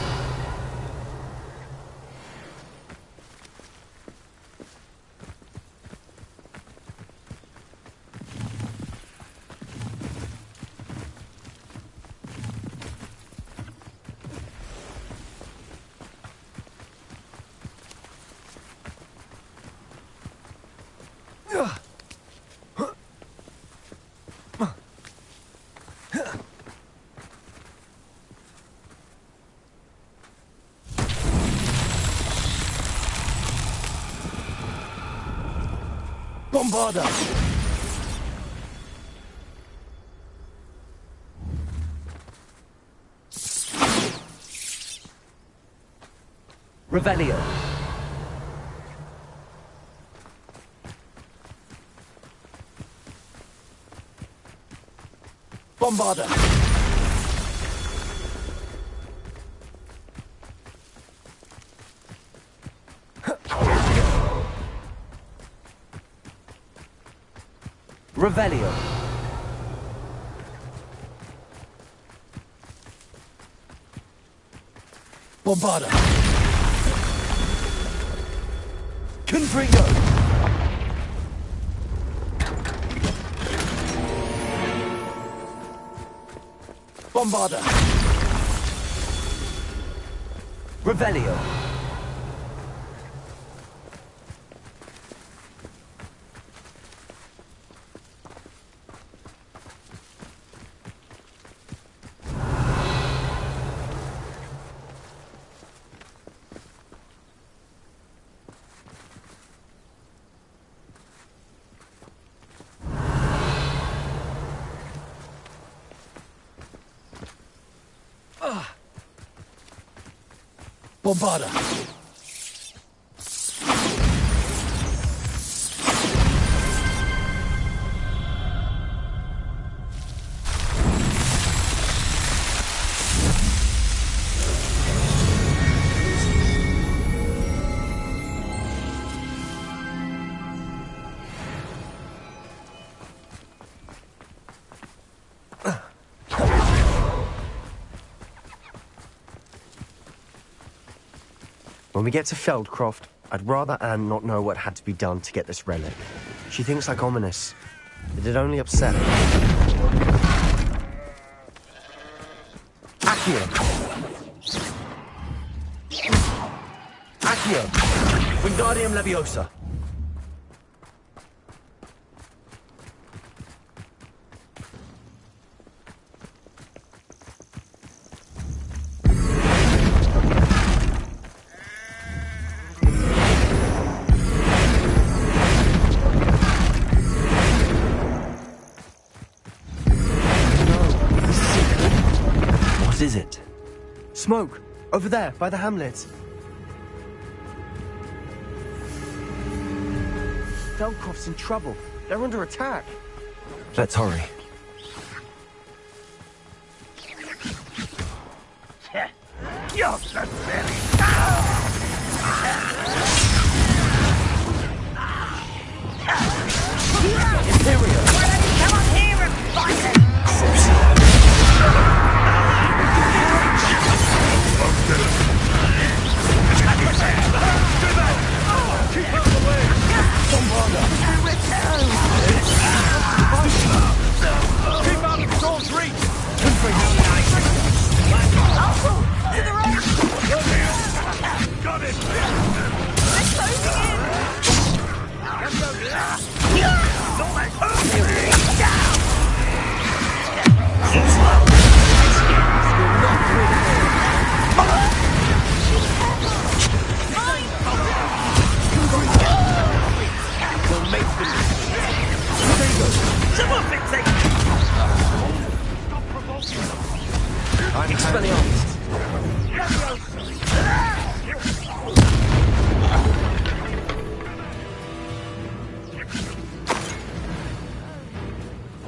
[SPEAKER 2] Bombarda! Revelio. Bombarda! Revelio. Bombarda. Confringo. Bombarda. Revelio. Bombarda. When we get to Feldcroft, I'd rather Anne not know what had to be done to get this relic. She thinks like ominous. It'd only upset her. Accio! Accio! Wingardium Leviosa!
[SPEAKER 1] What is it?
[SPEAKER 2] Smoke! Over there, by the hamlet. Feldcroft's in trouble. They're under attack.
[SPEAKER 1] Let's hurry.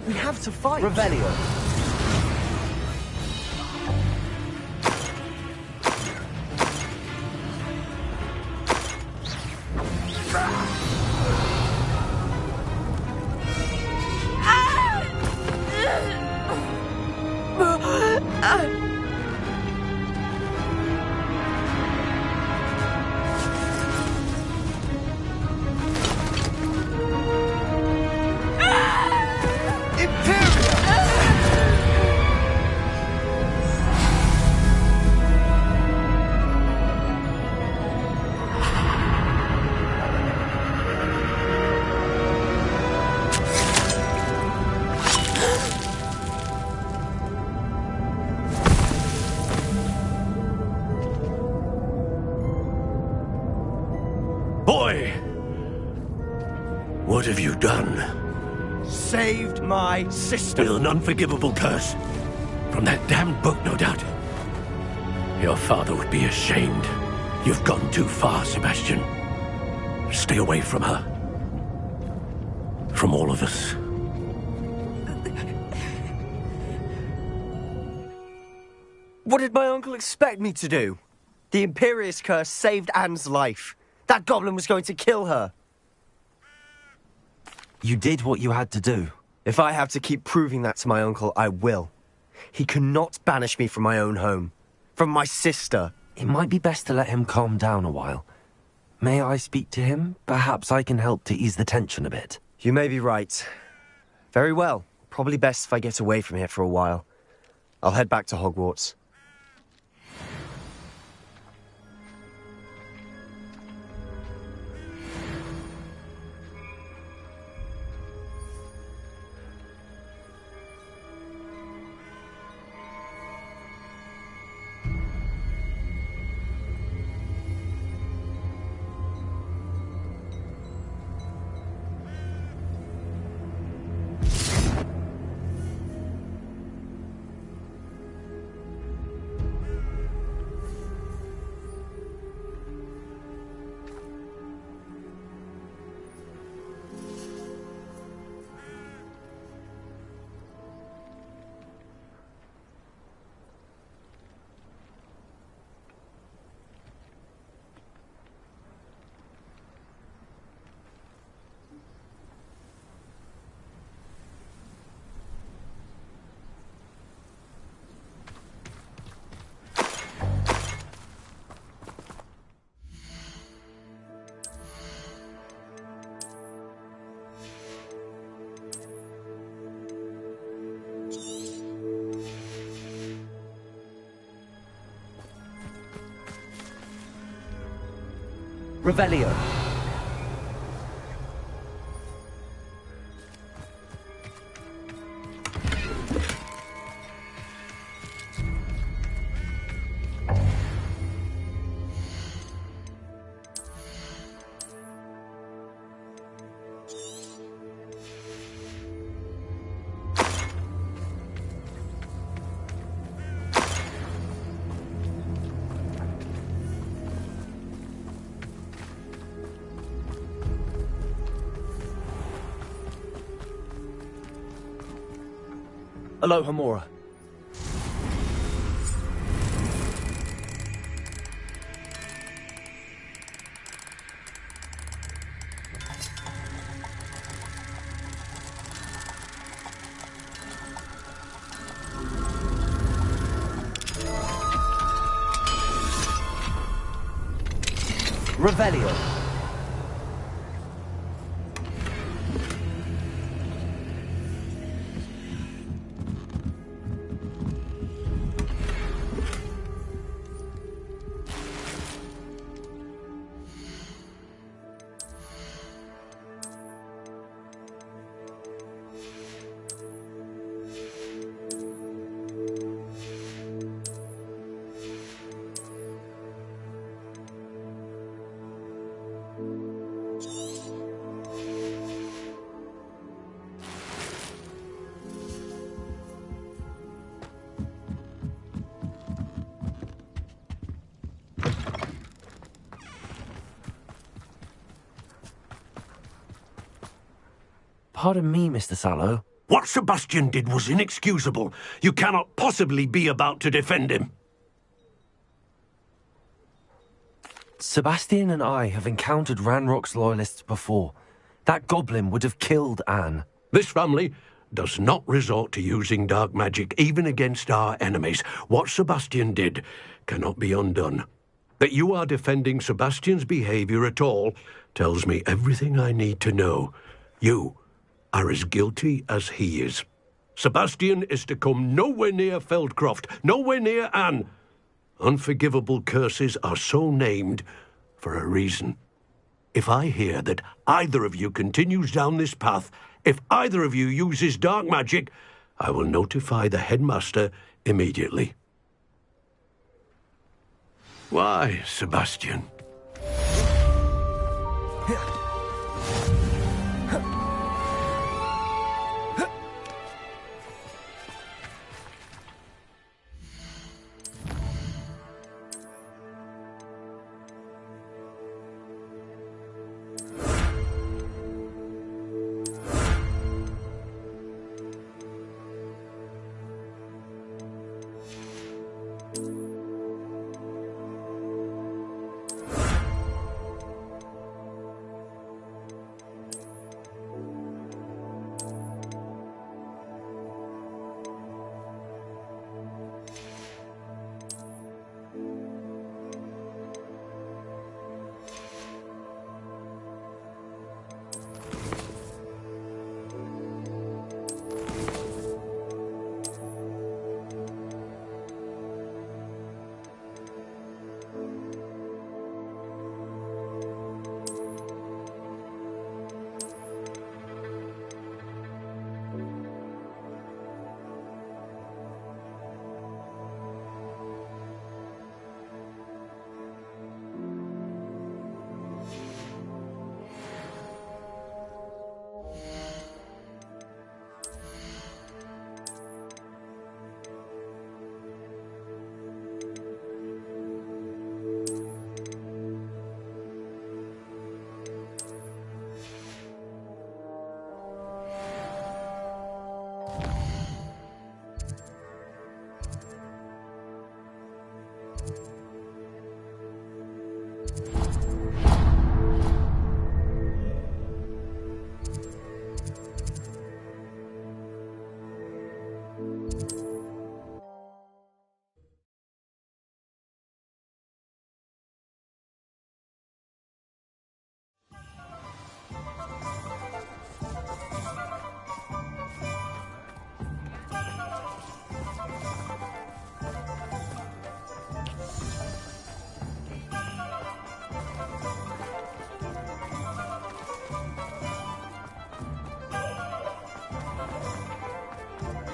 [SPEAKER 2] We have to fight.
[SPEAKER 7] Revelio.
[SPEAKER 10] Boy! What have you done?
[SPEAKER 2] Saved my sister.
[SPEAKER 10] With an unforgivable curse. From that damned book, no doubt. Your father would be ashamed. You've gone too far, Sebastian. Stay away from her. From all of us.
[SPEAKER 2] What did my uncle expect me to do? The Imperious curse saved Anne's life. That goblin was going to kill her.
[SPEAKER 1] You did what you had to do.
[SPEAKER 2] If I have to keep proving that to my uncle, I will. He cannot banish me from my own home. From my sister.
[SPEAKER 1] It might be best to let him calm down a while. May I speak to him? Perhaps I can help to ease the tension a bit.
[SPEAKER 2] You may be right. Very well. Probably best if I get away from here for a while. I'll head back to Hogwarts.
[SPEAKER 7] Revelio.
[SPEAKER 2] Aloha Mora.
[SPEAKER 1] Revelio. Pardon me, Mr. Sallow.
[SPEAKER 10] What Sebastian did was inexcusable. You cannot possibly be about to defend him.
[SPEAKER 1] Sebastian and I have encountered Ranrock's loyalists before. That goblin would have killed Anne.
[SPEAKER 10] This family does not resort to using dark magic, even against our enemies. What Sebastian did cannot be undone. That you are defending Sebastian's behavior at all tells me everything I need to know. You are as guilty as he is. Sebastian is to come nowhere near Feldcroft, nowhere near Anne. Unforgivable curses are so named for a reason. If I hear that either of you continues down this path, if either of you uses dark magic, I will notify the headmaster immediately. Why, Sebastian?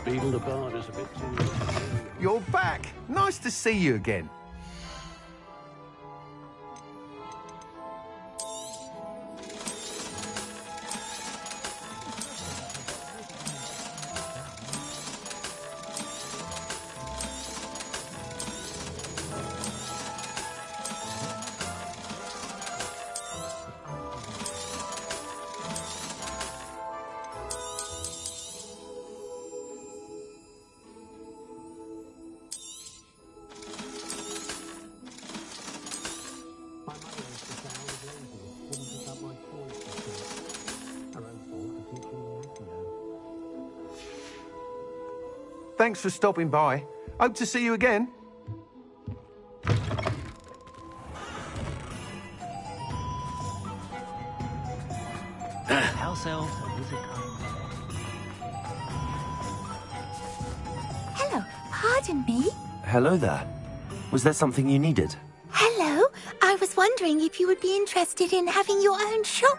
[SPEAKER 10] Beetle the Bard is a bit too...
[SPEAKER 8] You're back. Nice to see you again. Thanks for stopping by. Hope to see you again.
[SPEAKER 11] Pardon me?
[SPEAKER 1] Hello there. Was there something you needed?
[SPEAKER 11] Hello. I was wondering if you would be interested in having your own shop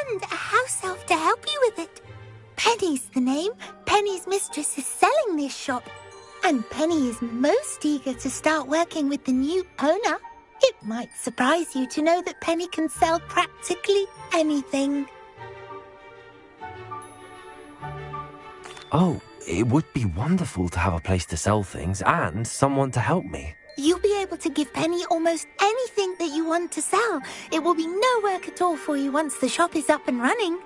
[SPEAKER 11] and a house elf to help you with it. Penny's the name. Penny's mistress is selling this shop. And Penny is most eager to start working with the new owner. It might surprise you to know that Penny can sell practically anything.
[SPEAKER 1] Oh, it would be wonderful to have a place to sell things and someone to help me.
[SPEAKER 11] You'll be able to give Penny almost anything that you want to sell. It will be no work at all for you once the shop is up and running.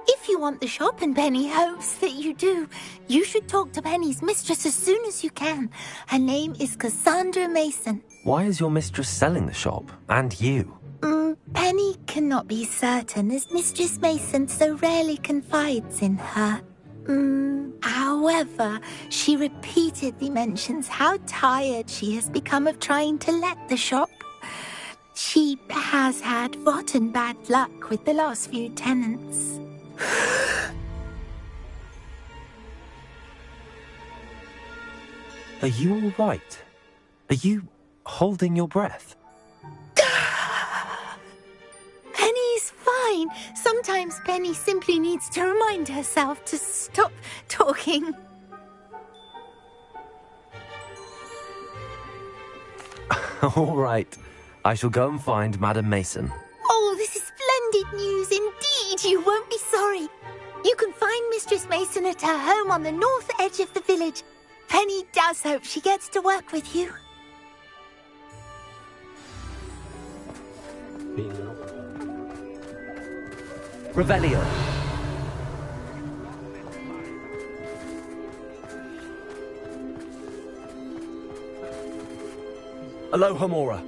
[SPEAKER 11] If you want the shop, and Penny hopes that you do, you should talk to Penny's mistress as soon as you can. Her name is Cassandra Mason.
[SPEAKER 1] Why is your mistress selling the shop? And you?
[SPEAKER 11] Penny cannot be certain, as Mistress Mason so rarely confides in her. However, she repeatedly mentions how tired she has become of trying to let the shop. She has had rotten bad luck with the last few tenants.
[SPEAKER 1] Are you all right? Are you holding your breath?
[SPEAKER 11] Penny's fine. Sometimes Penny simply needs to remind herself to stop talking.
[SPEAKER 1] All right. I shall go and find Madam Mason.
[SPEAKER 11] Oh, this is splendid news indeed. You won't be sorry. You can find Mistress Mason at her home on the north edge of the village. Penny does hope she gets to work with you.
[SPEAKER 1] Revelio. Aloha Mora.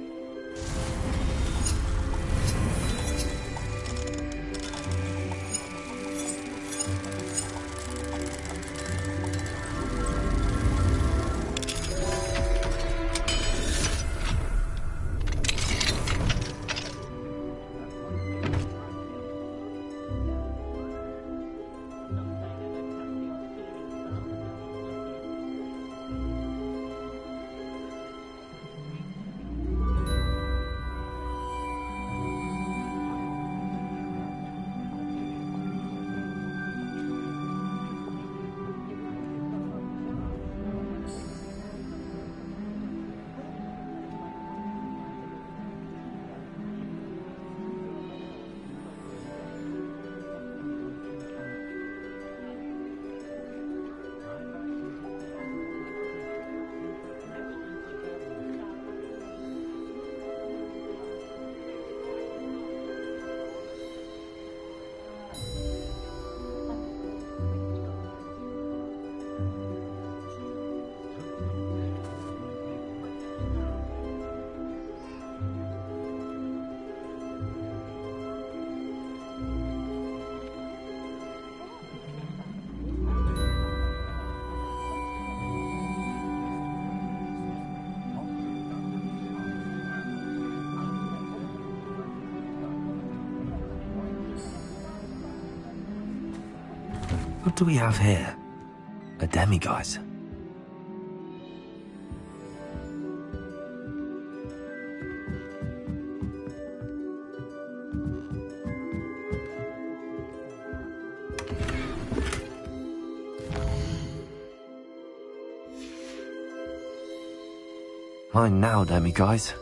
[SPEAKER 1] What do we have here? A demiguise. Mine now, demiguise.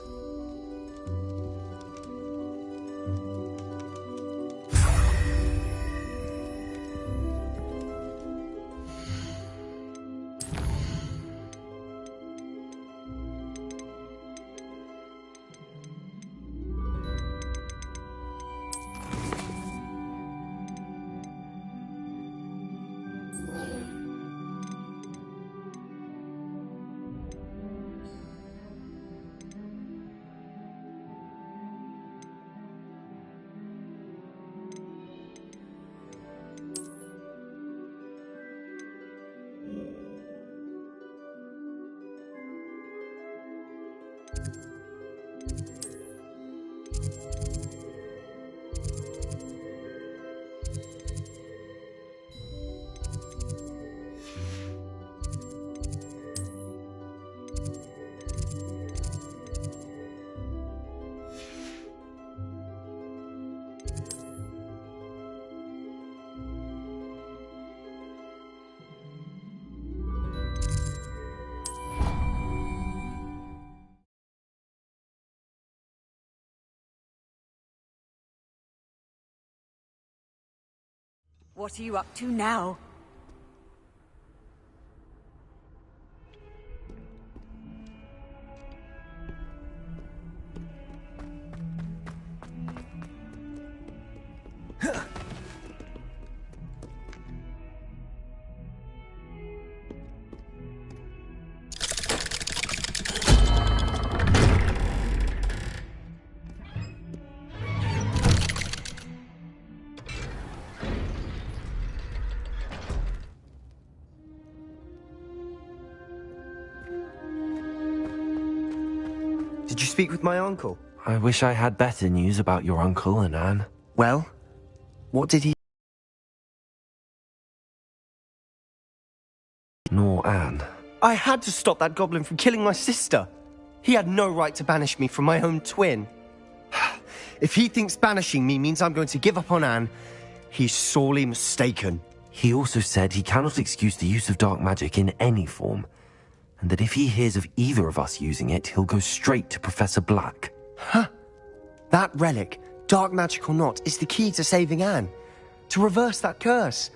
[SPEAKER 12] What are you up to now?
[SPEAKER 2] Did you speak with my uncle?
[SPEAKER 1] I wish I had better news about your uncle and Anne.
[SPEAKER 2] Well, what did he...
[SPEAKER 1] Nor Anne.
[SPEAKER 2] I had to stop that goblin from killing my sister. He had no right to banish me from my own twin. If he thinks banishing me means I'm going to give up on Anne, he's sorely mistaken.
[SPEAKER 1] He also said he cannot excuse the use of dark magic in any form, and that if he hears of either of us using it, he'll go straight to Professor Black.
[SPEAKER 2] Huh? That relic, dark magic or not, is the key to saving Anne. To reverse that curse.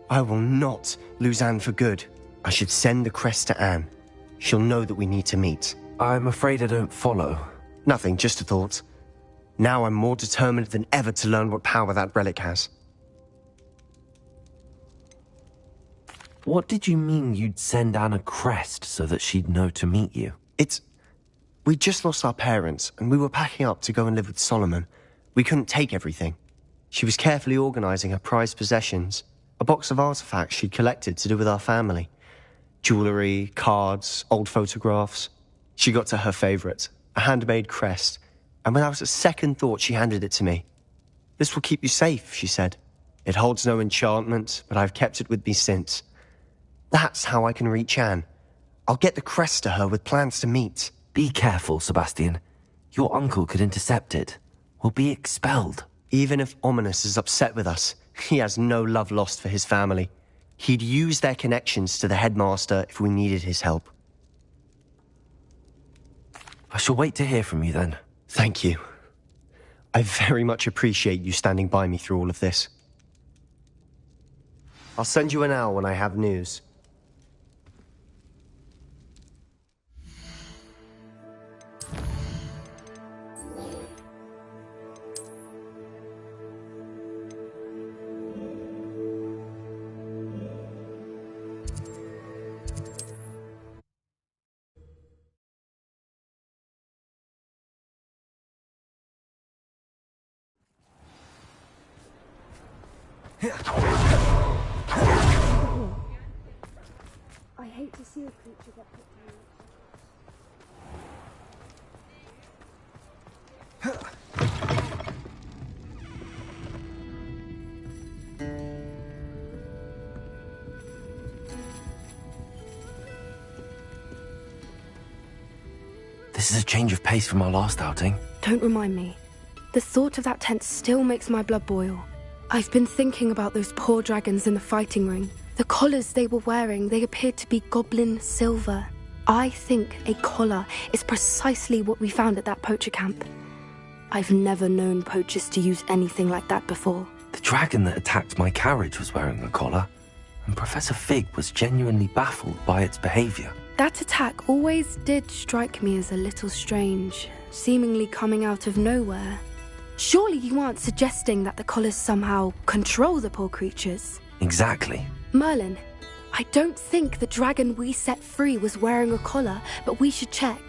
[SPEAKER 2] I will not lose Anne for good. I should send the crest to Anne. She'll know that we need to meet.
[SPEAKER 1] I'm afraid I don't follow.
[SPEAKER 2] Nothing, just a thought. Now I'm more determined than ever to learn what power that relic has.
[SPEAKER 1] What did you mean you'd send Anne a crest so that she'd know to meet you?
[SPEAKER 2] We just lost our parents, and we were packing up to go and live with Solomon. We couldn't take everything. She was carefully organizing her prized possessions, a box of artifacts she'd collected to do with our family. Jewelry, cards, old photographs. She got to her favorite, a handmade crest, and without a second thought she handed it to me. "This will keep you safe," she said. "It holds no enchantment, but I've kept it with me since. That's how I can reach Anne. I'll get the crest to her with plans to meet."
[SPEAKER 1] Be careful, Sebastian. Your uncle could intercept it. We'll be expelled.
[SPEAKER 2] Even if Ominous is upset with us, he has no love lost for his family. He'd use their connections to the headmaster if we needed his help.
[SPEAKER 1] I shall wait to hear from you then.
[SPEAKER 2] Thank you. I very much appreciate you standing by me through all of this. I'll send you an owl when I have news.
[SPEAKER 5] I hate to see a creature get put
[SPEAKER 1] This is a change of pace from our last outing.
[SPEAKER 13] Don't remind me. The thought of that tent still makes my blood boil. I've been thinking about those poor dragons in the fighting ring. The collars they were wearing, they appeared to be goblin silver. I think a collar is precisely what we found at that poacher camp. I've never known poachers to use anything like that before.
[SPEAKER 1] The dragon that attacked my carriage was wearing a collar, and Professor Fig was genuinely baffled by its behavior.
[SPEAKER 13] That attack always did strike me as a little strange, seemingly coming out of nowhere. Surely you aren't suggesting that the collars somehow control the poor creatures?
[SPEAKER 1] Exactly.
[SPEAKER 13] Merlin, I don't think the dragon we set free was wearing a collar, but we should check.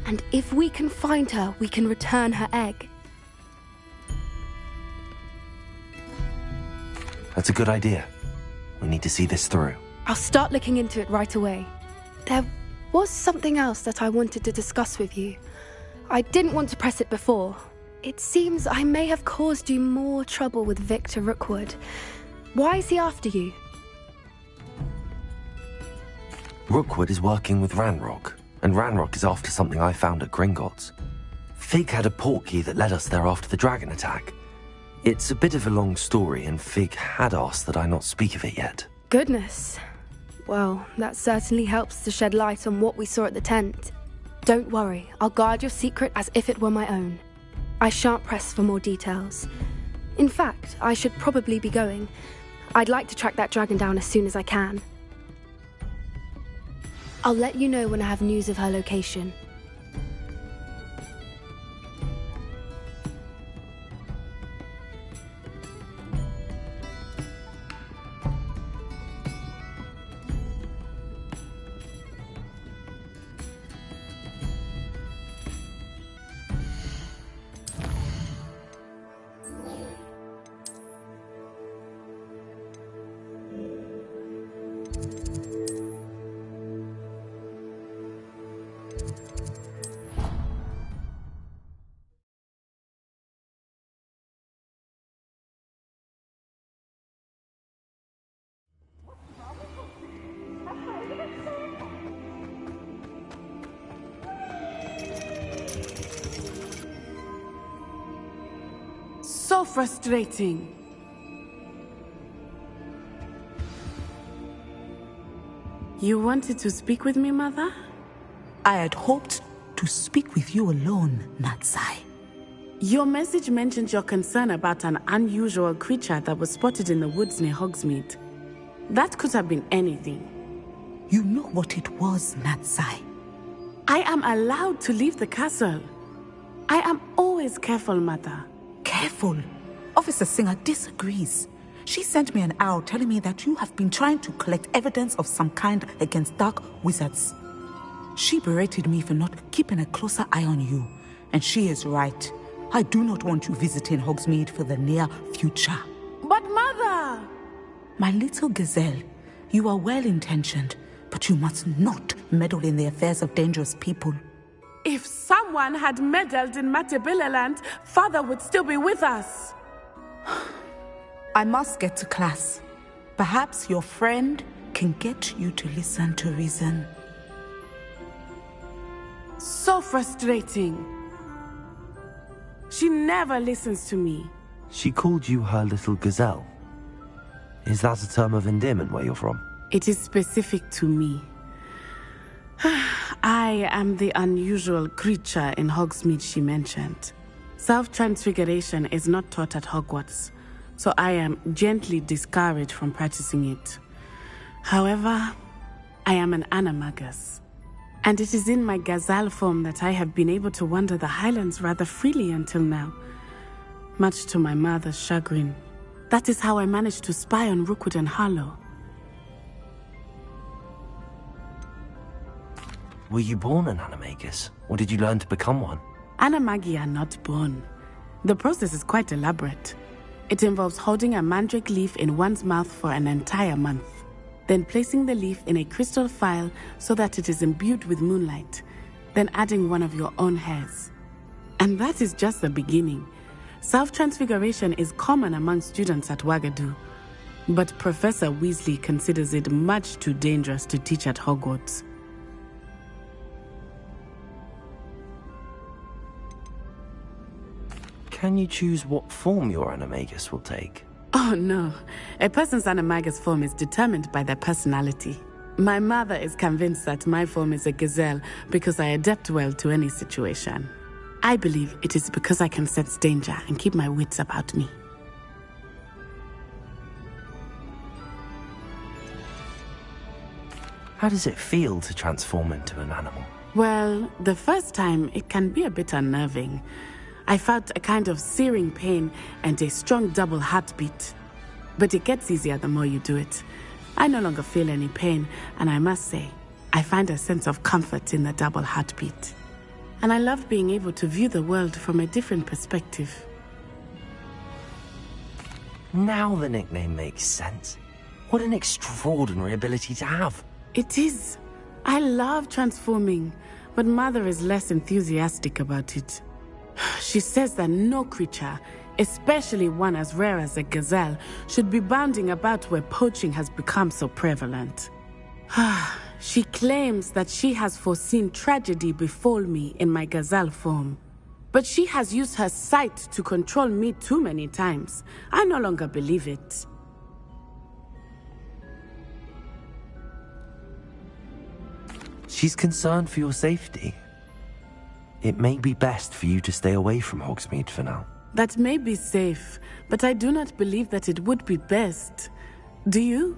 [SPEAKER 13] And if we can find her, we can return her egg.
[SPEAKER 1] That's a good idea. We need to see this through.
[SPEAKER 13] I'll start looking into it right away. There was something else that I wanted to discuss with you. I didn't want to press it before. It seems I may have caused you more trouble with Victor Rookwood. Why is he after you?
[SPEAKER 1] Rookwood is working with Ranrock, and Ranrock is after something I found at Gringotts. Fig had a portkey that led us there after the dragon attack. It's a bit of a long story, and Fig had asked that I not speak of it yet.
[SPEAKER 13] Goodness. Well, that certainly helps to shed light on what we saw at the tent. Don't worry, I'll guard your secret as if it were my own. I shan't press for more details. In fact, I should probably be going. I'd like to track that dragon down as soon as I can. I'll let you know when I have news of her location.
[SPEAKER 12] So frustrating. You wanted to speak with me, Mother?
[SPEAKER 14] I had hoped to speak with you alone, Natsai.
[SPEAKER 12] Your message mentioned your concern about an unusual creature that was spotted in the woods near Hogsmeade. That could have been anything.
[SPEAKER 14] You know what it was, Natsai.
[SPEAKER 12] I am allowed to leave the castle. I am always careful, Mother.
[SPEAKER 14] Careful. Officer Singer disagrees. She sent me an arrow telling me that you have been trying to collect evidence of some kind against dark wizards. She berated me for not keeping a closer eye on you, and she is right. I do not want you visiting Hogsmeade for the near future.
[SPEAKER 12] But Mother!
[SPEAKER 14] My little gazelle, you are well-intentioned, but you must not meddle in the affairs of dangerous people.
[SPEAKER 12] If someone had meddled in Matabeleland, Father would still be with us.
[SPEAKER 14] I must get to class. Perhaps your friend can get you to listen to reason.
[SPEAKER 12] So frustrating. She never listens to me.
[SPEAKER 1] She called you her little gazelle. Is that a term of endearment where you're from?
[SPEAKER 12] It is specific to me. I am the unusual creature in Hogsmeade she mentioned. Self-transfiguration is not taught at Hogwarts, so I am gently discouraged from practicing it. However, I am an animagus, and it is in my gazelle form that I have been able to wander the Highlands rather freely until now, much to my mother's chagrin. That is how I managed to spy on Rookwood and Harlow.
[SPEAKER 1] Were you born an animagus, or did you learn to become one?
[SPEAKER 12] Animagi are not born. The process is quite elaborate. It involves holding a mandrake leaf in one's mouth for an entire month, then placing the leaf in a crystal phial so that it is imbued with moonlight, then adding one of your own hairs. And that is just the beginning. Self-transfiguration is common among students at Wagadu, but Professor Weasley considers it much too dangerous to teach at Hogwarts.
[SPEAKER 1] Can you choose what form your animagus will take?
[SPEAKER 12] Oh no, a person's animagus form is determined by their personality. My mother is convinced that my form is a gazelle because I adapt well to any situation. I believe it is because I can sense danger and keep my wits about me.
[SPEAKER 1] How does it feel to transform into an animal?
[SPEAKER 12] Well, the first time it can be a bit unnerving. I felt a kind of searing pain and a strong double heartbeat. But it gets easier the more you do it. I no longer feel any pain, and I must say, I find a sense of comfort in the double heartbeat. And I love being able to view the world from a different perspective.
[SPEAKER 1] Now the nickname makes sense. What an extraordinary ability to have.
[SPEAKER 12] It is. I love transforming, but Mother is less enthusiastic about it. She says that no creature, especially one as rare as a gazelle, should be bounding about where poaching has become so prevalent. She claims that she has foreseen tragedy befall me in my gazelle form. But she has used her sight to control me too many times. I no longer believe it.
[SPEAKER 1] She's concerned for your safety. It may be best for you to stay away from Hogsmeade for now.
[SPEAKER 12] That may be safe, but I do not believe that it would be best. Do you?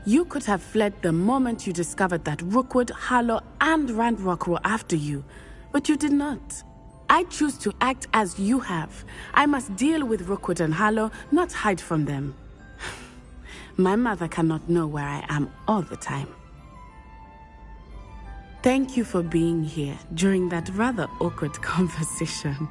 [SPEAKER 12] You could have fled the moment you discovered that Rookwood, Harlow, and Randrock were after you, but you did not. I choose to act as you have. I must deal with Rookwood and Harlow, not hide from them. My mother cannot know where I am all the time. Thank you for being here during that rather awkward conversation.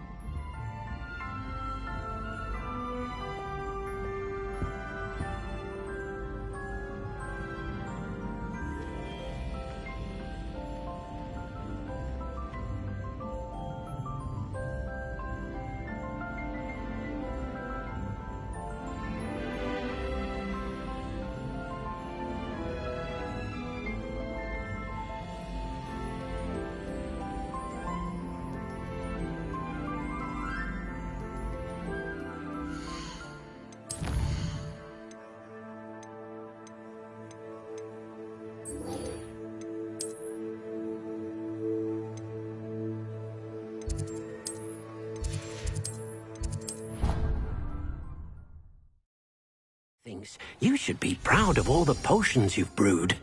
[SPEAKER 10] You should be proud of all the potions you've brewed.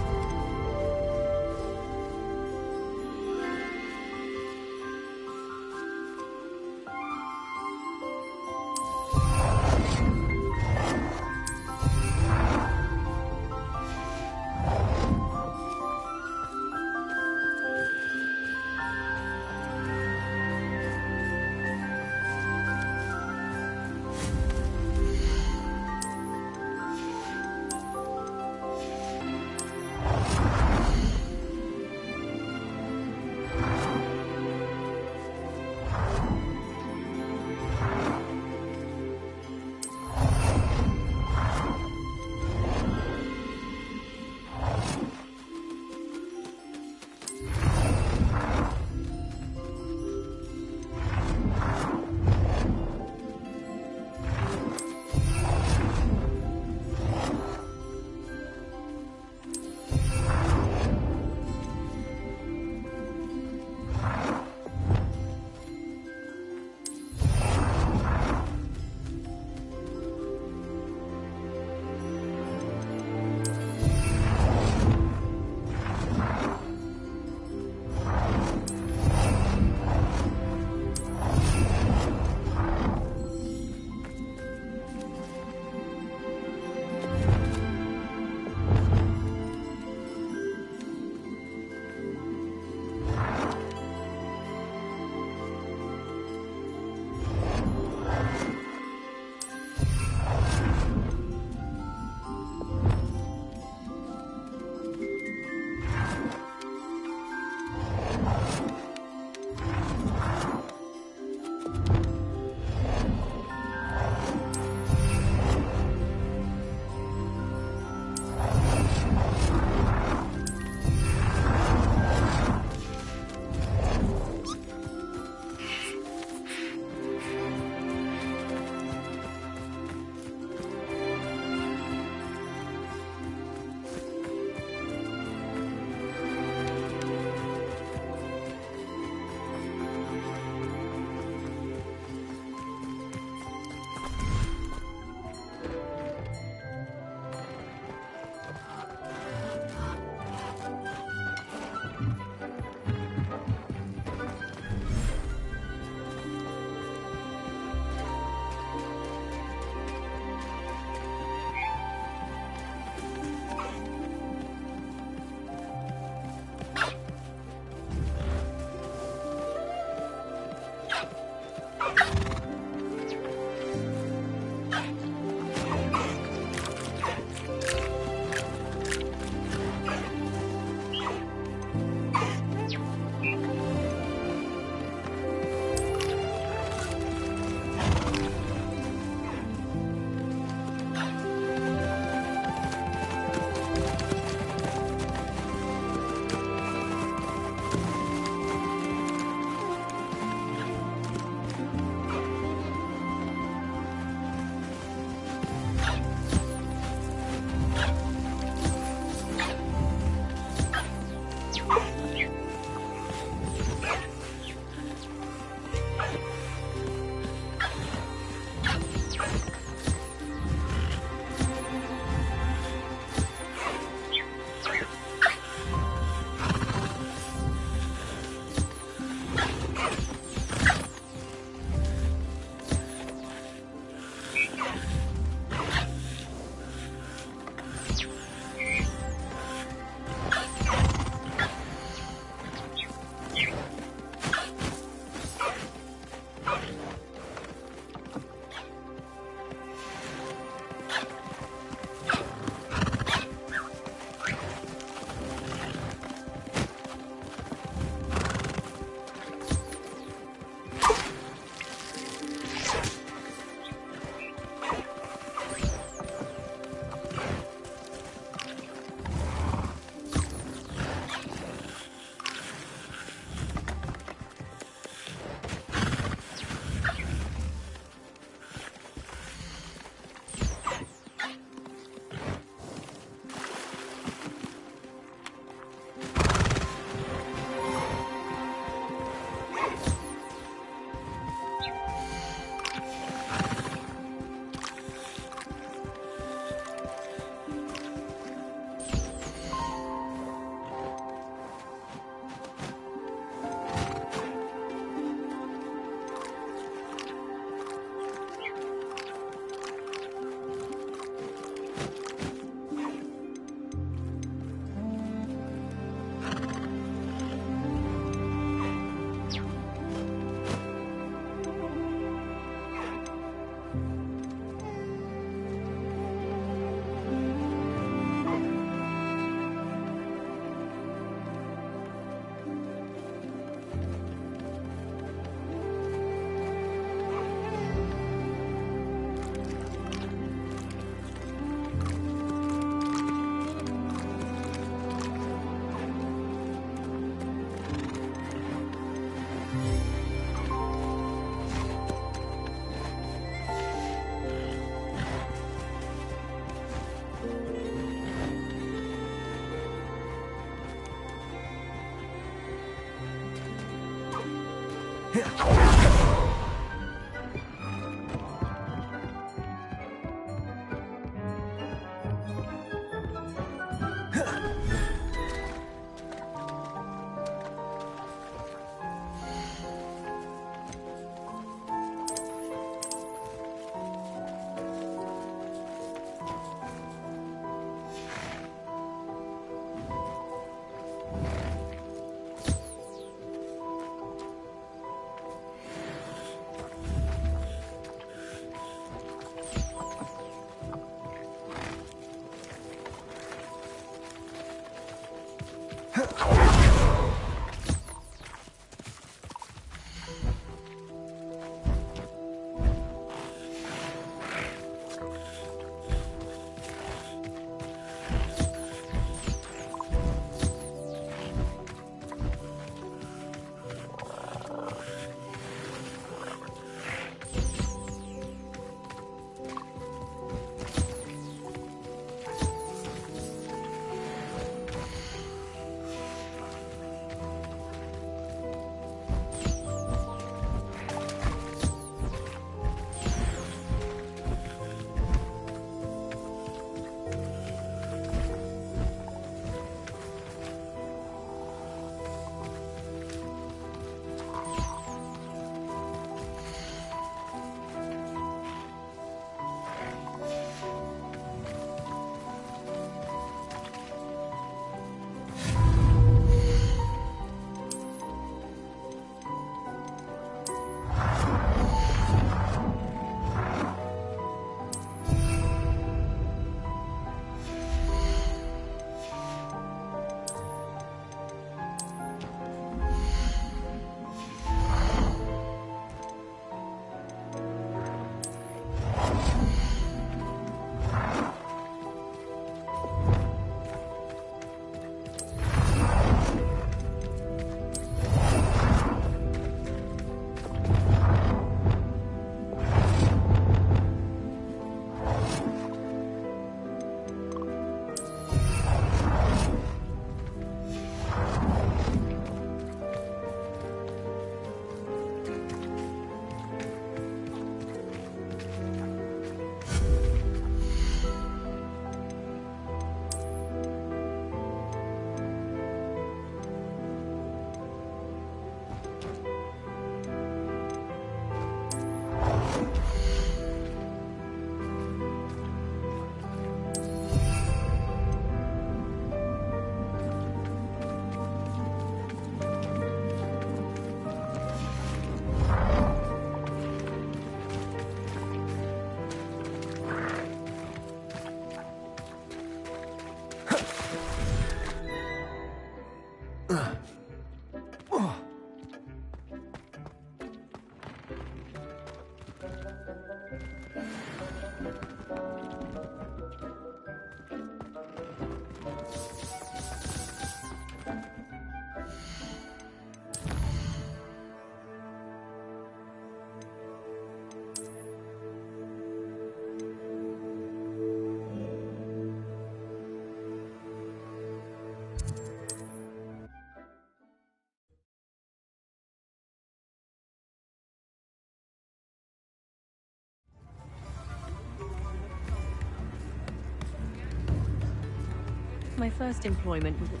[SPEAKER 15] my first employment was at...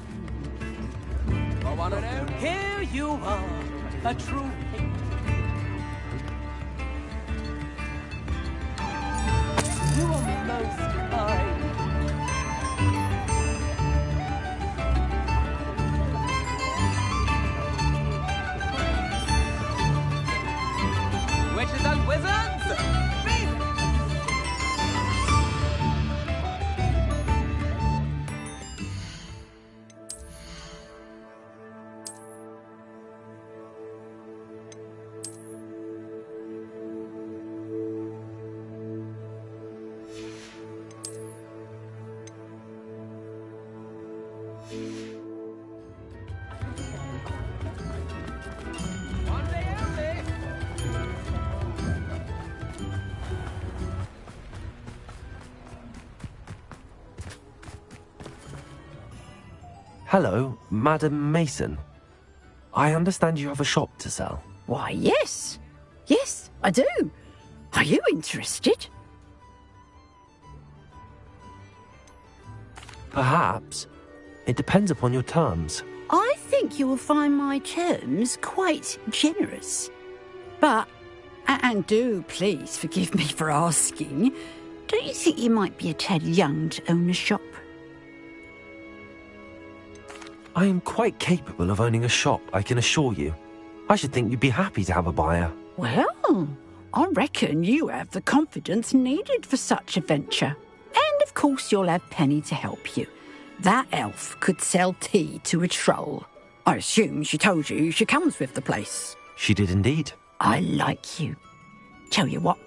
[SPEAKER 16] I want to know. Here you are, a true... You are most kind. Witches and wizards,
[SPEAKER 1] Hello, Madam Mason. I understand you have a shop to sell.
[SPEAKER 17] Why, yes. Yes, I do. Are you interested?
[SPEAKER 1] Perhaps. It depends upon your terms.
[SPEAKER 17] I think you will find my terms quite generous. But, and do please forgive me for asking, don't you think you might be a tad young to own a shop?
[SPEAKER 1] I am quite capable of owning a shop, I can assure you. I should think you'd be happy to have a buyer.
[SPEAKER 17] Well, I reckon you have the confidence needed for such a venture. And of course you'll have Penny to help you. That elf could sell tea to a troll. I assume she told you she comes with the place.
[SPEAKER 1] She did indeed.
[SPEAKER 17] I like you. Tell you what,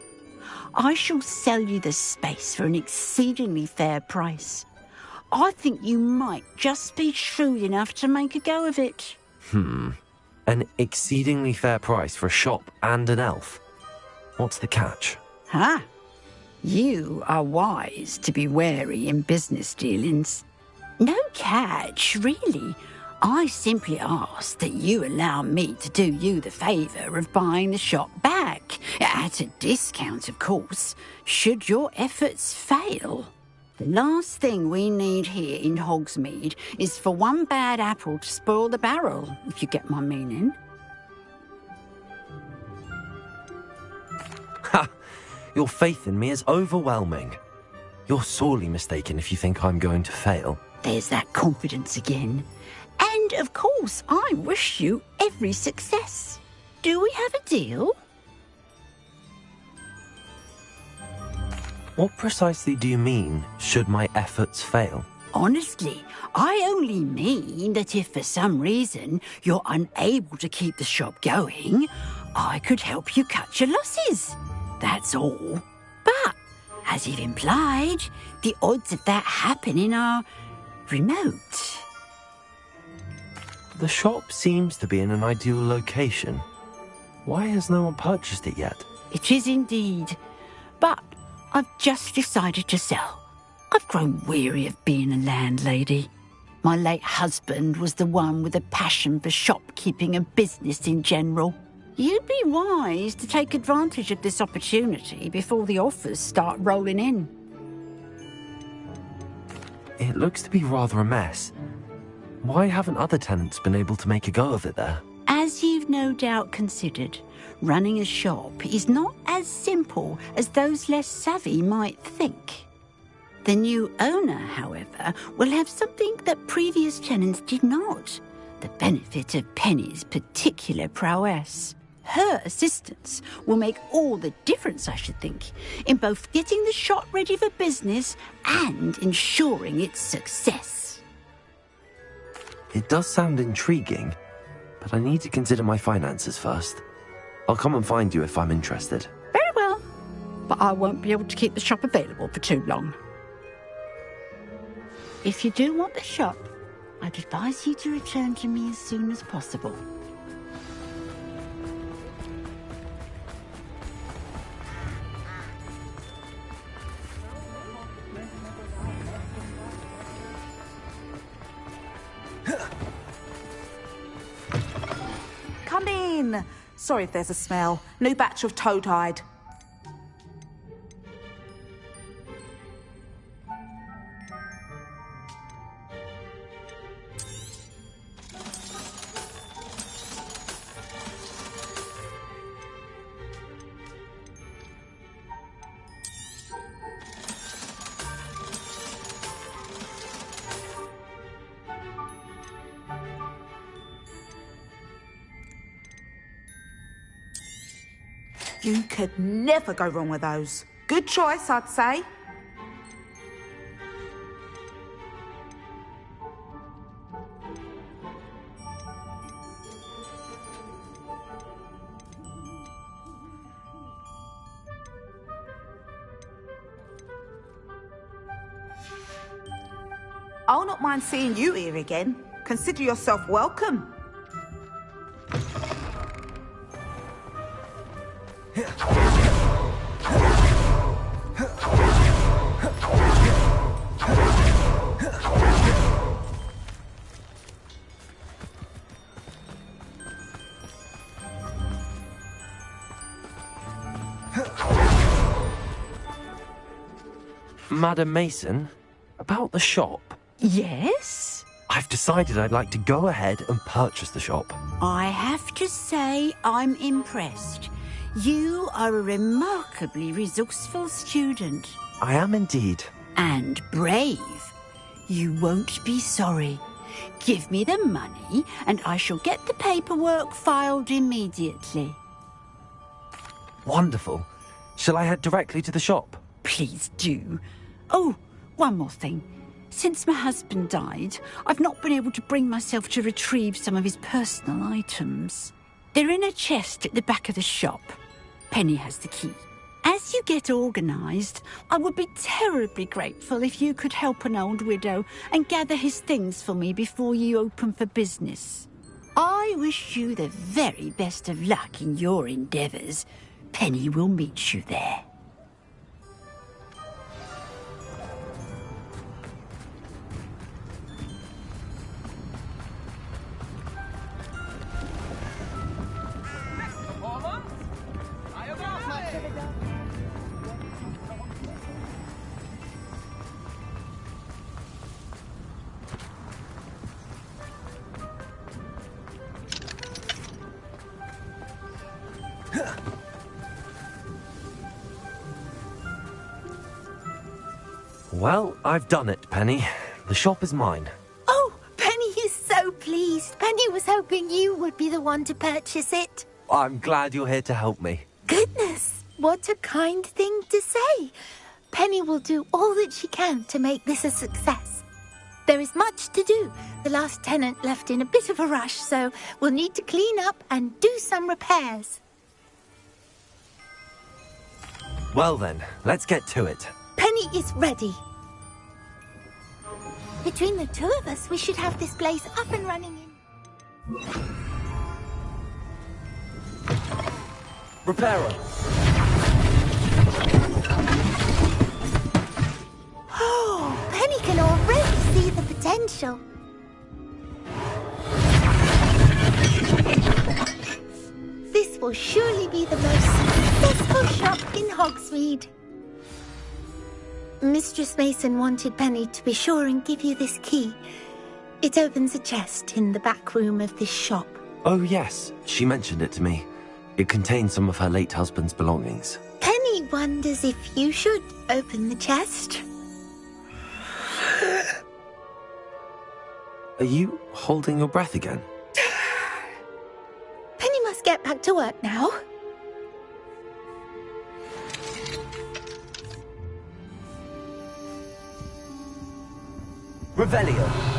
[SPEAKER 17] I shall sell you the space for an exceedingly fair price. I think you might just be shrewd enough to make a go of it.
[SPEAKER 1] An exceedingly fair price for a shop and an elf. What's the catch?
[SPEAKER 17] Huh? You are wise to be wary in business dealings. No catch, really. I simply ask that you allow me to do you the favour of buying the shop back. At a discount, of course, should your efforts fail. The last thing we need here in Hogsmeade is for one bad apple to spoil the barrel, if you get my meaning.
[SPEAKER 1] Ha! Your faith in me is overwhelming. You're sorely mistaken if you think I'm going to fail.
[SPEAKER 17] There's that confidence again. And, of course, I wish you every success. Do we have a deal?
[SPEAKER 1] What precisely do you mean, should my efforts fail?
[SPEAKER 17] Honestly, I only mean that if for some reason you're unable to keep the shop going, I could help you cut your losses. That's all. But, as you've implied, the odds of that happening are remote.
[SPEAKER 1] The shop seems to be in an ideal location. Why has no one purchased it yet?
[SPEAKER 17] It is indeed. But I've just decided to sell. I've grown weary of being a landlady. My late husband was the one with a passion for shopkeeping and business in general. You'd be wise to take advantage of this opportunity before the offers start rolling in.
[SPEAKER 1] It looks to be rather a mess. Why haven't other tenants been able to make a go of it there?
[SPEAKER 17] As you've no doubt considered, running a shop is not as simple as those less savvy might think. The new owner, however, will have something that previous tenants did not, the benefit of Penny's particular prowess. Her assistance will make all the difference, I should think, in both getting the shop ready for business and ensuring its success.
[SPEAKER 1] It does sound intriguing, but I need to consider my finances first. I'll come and find you if I'm interested.
[SPEAKER 17] Very well, but I won't be able to keep the shop available for too long. If you do want the shop, I'd advise you to return to me as soon as possible.
[SPEAKER 14] Come in. Sorry if there's a smell. New batch of toad-hide. You could never go wrong with those. Good choice, I'd say. I'll not mind seeing you here again. Consider yourself welcome.
[SPEAKER 1] Madam Mason, about the shop.
[SPEAKER 17] Yes?
[SPEAKER 1] I've decided I'd like to go ahead and purchase the shop.
[SPEAKER 17] I have to say I'm impressed. You are a remarkably resourceful student.
[SPEAKER 1] I am indeed.
[SPEAKER 17] And brave. You won't be sorry. Give me the money and I shall get the paperwork filed immediately.
[SPEAKER 1] Wonderful. Shall I head directly to the shop?
[SPEAKER 17] Please do. Oh, one more thing. Since my husband died, I've not been able to bring myself to retrieve some of his personal items. They're in a chest at the back of the shop. Penny has the key. As you get organised, I would be terribly grateful if you could help an old widow and gather his things for me before you open for business. I wish you the very best of luck in your endeavours. Penny will meet you there.
[SPEAKER 1] Well, I've done it, Penny. The shop is mine.
[SPEAKER 11] Oh, Penny is so pleased. Penny was hoping you would be the one to purchase it.
[SPEAKER 1] I'm glad you're here to help me.
[SPEAKER 11] Goodness, what a kind thing to say. Penny will do all that she can to make this a success. There is much to do. The last tenant left in a bit of a rush, so we'll need to clean up and do some repairs.
[SPEAKER 1] Well then, let's get to it.
[SPEAKER 11] Penny is ready. Between the two of us, we should have this place up and running in...
[SPEAKER 1] Repairer.
[SPEAKER 11] Oh, Penny can already see the potential. This will surely be the most successful shop in Hogsmeade. Mistress Mason wanted Penny to be sure and give you this key. It opens a chest in the back room of this shop.
[SPEAKER 1] Oh yes, she mentioned it to me. It contains some of her late husband's belongings.
[SPEAKER 11] Penny wonders if you should open the chest.
[SPEAKER 1] Are you holding your breath again?
[SPEAKER 11] Penny must get back to work now.
[SPEAKER 1] Revelio.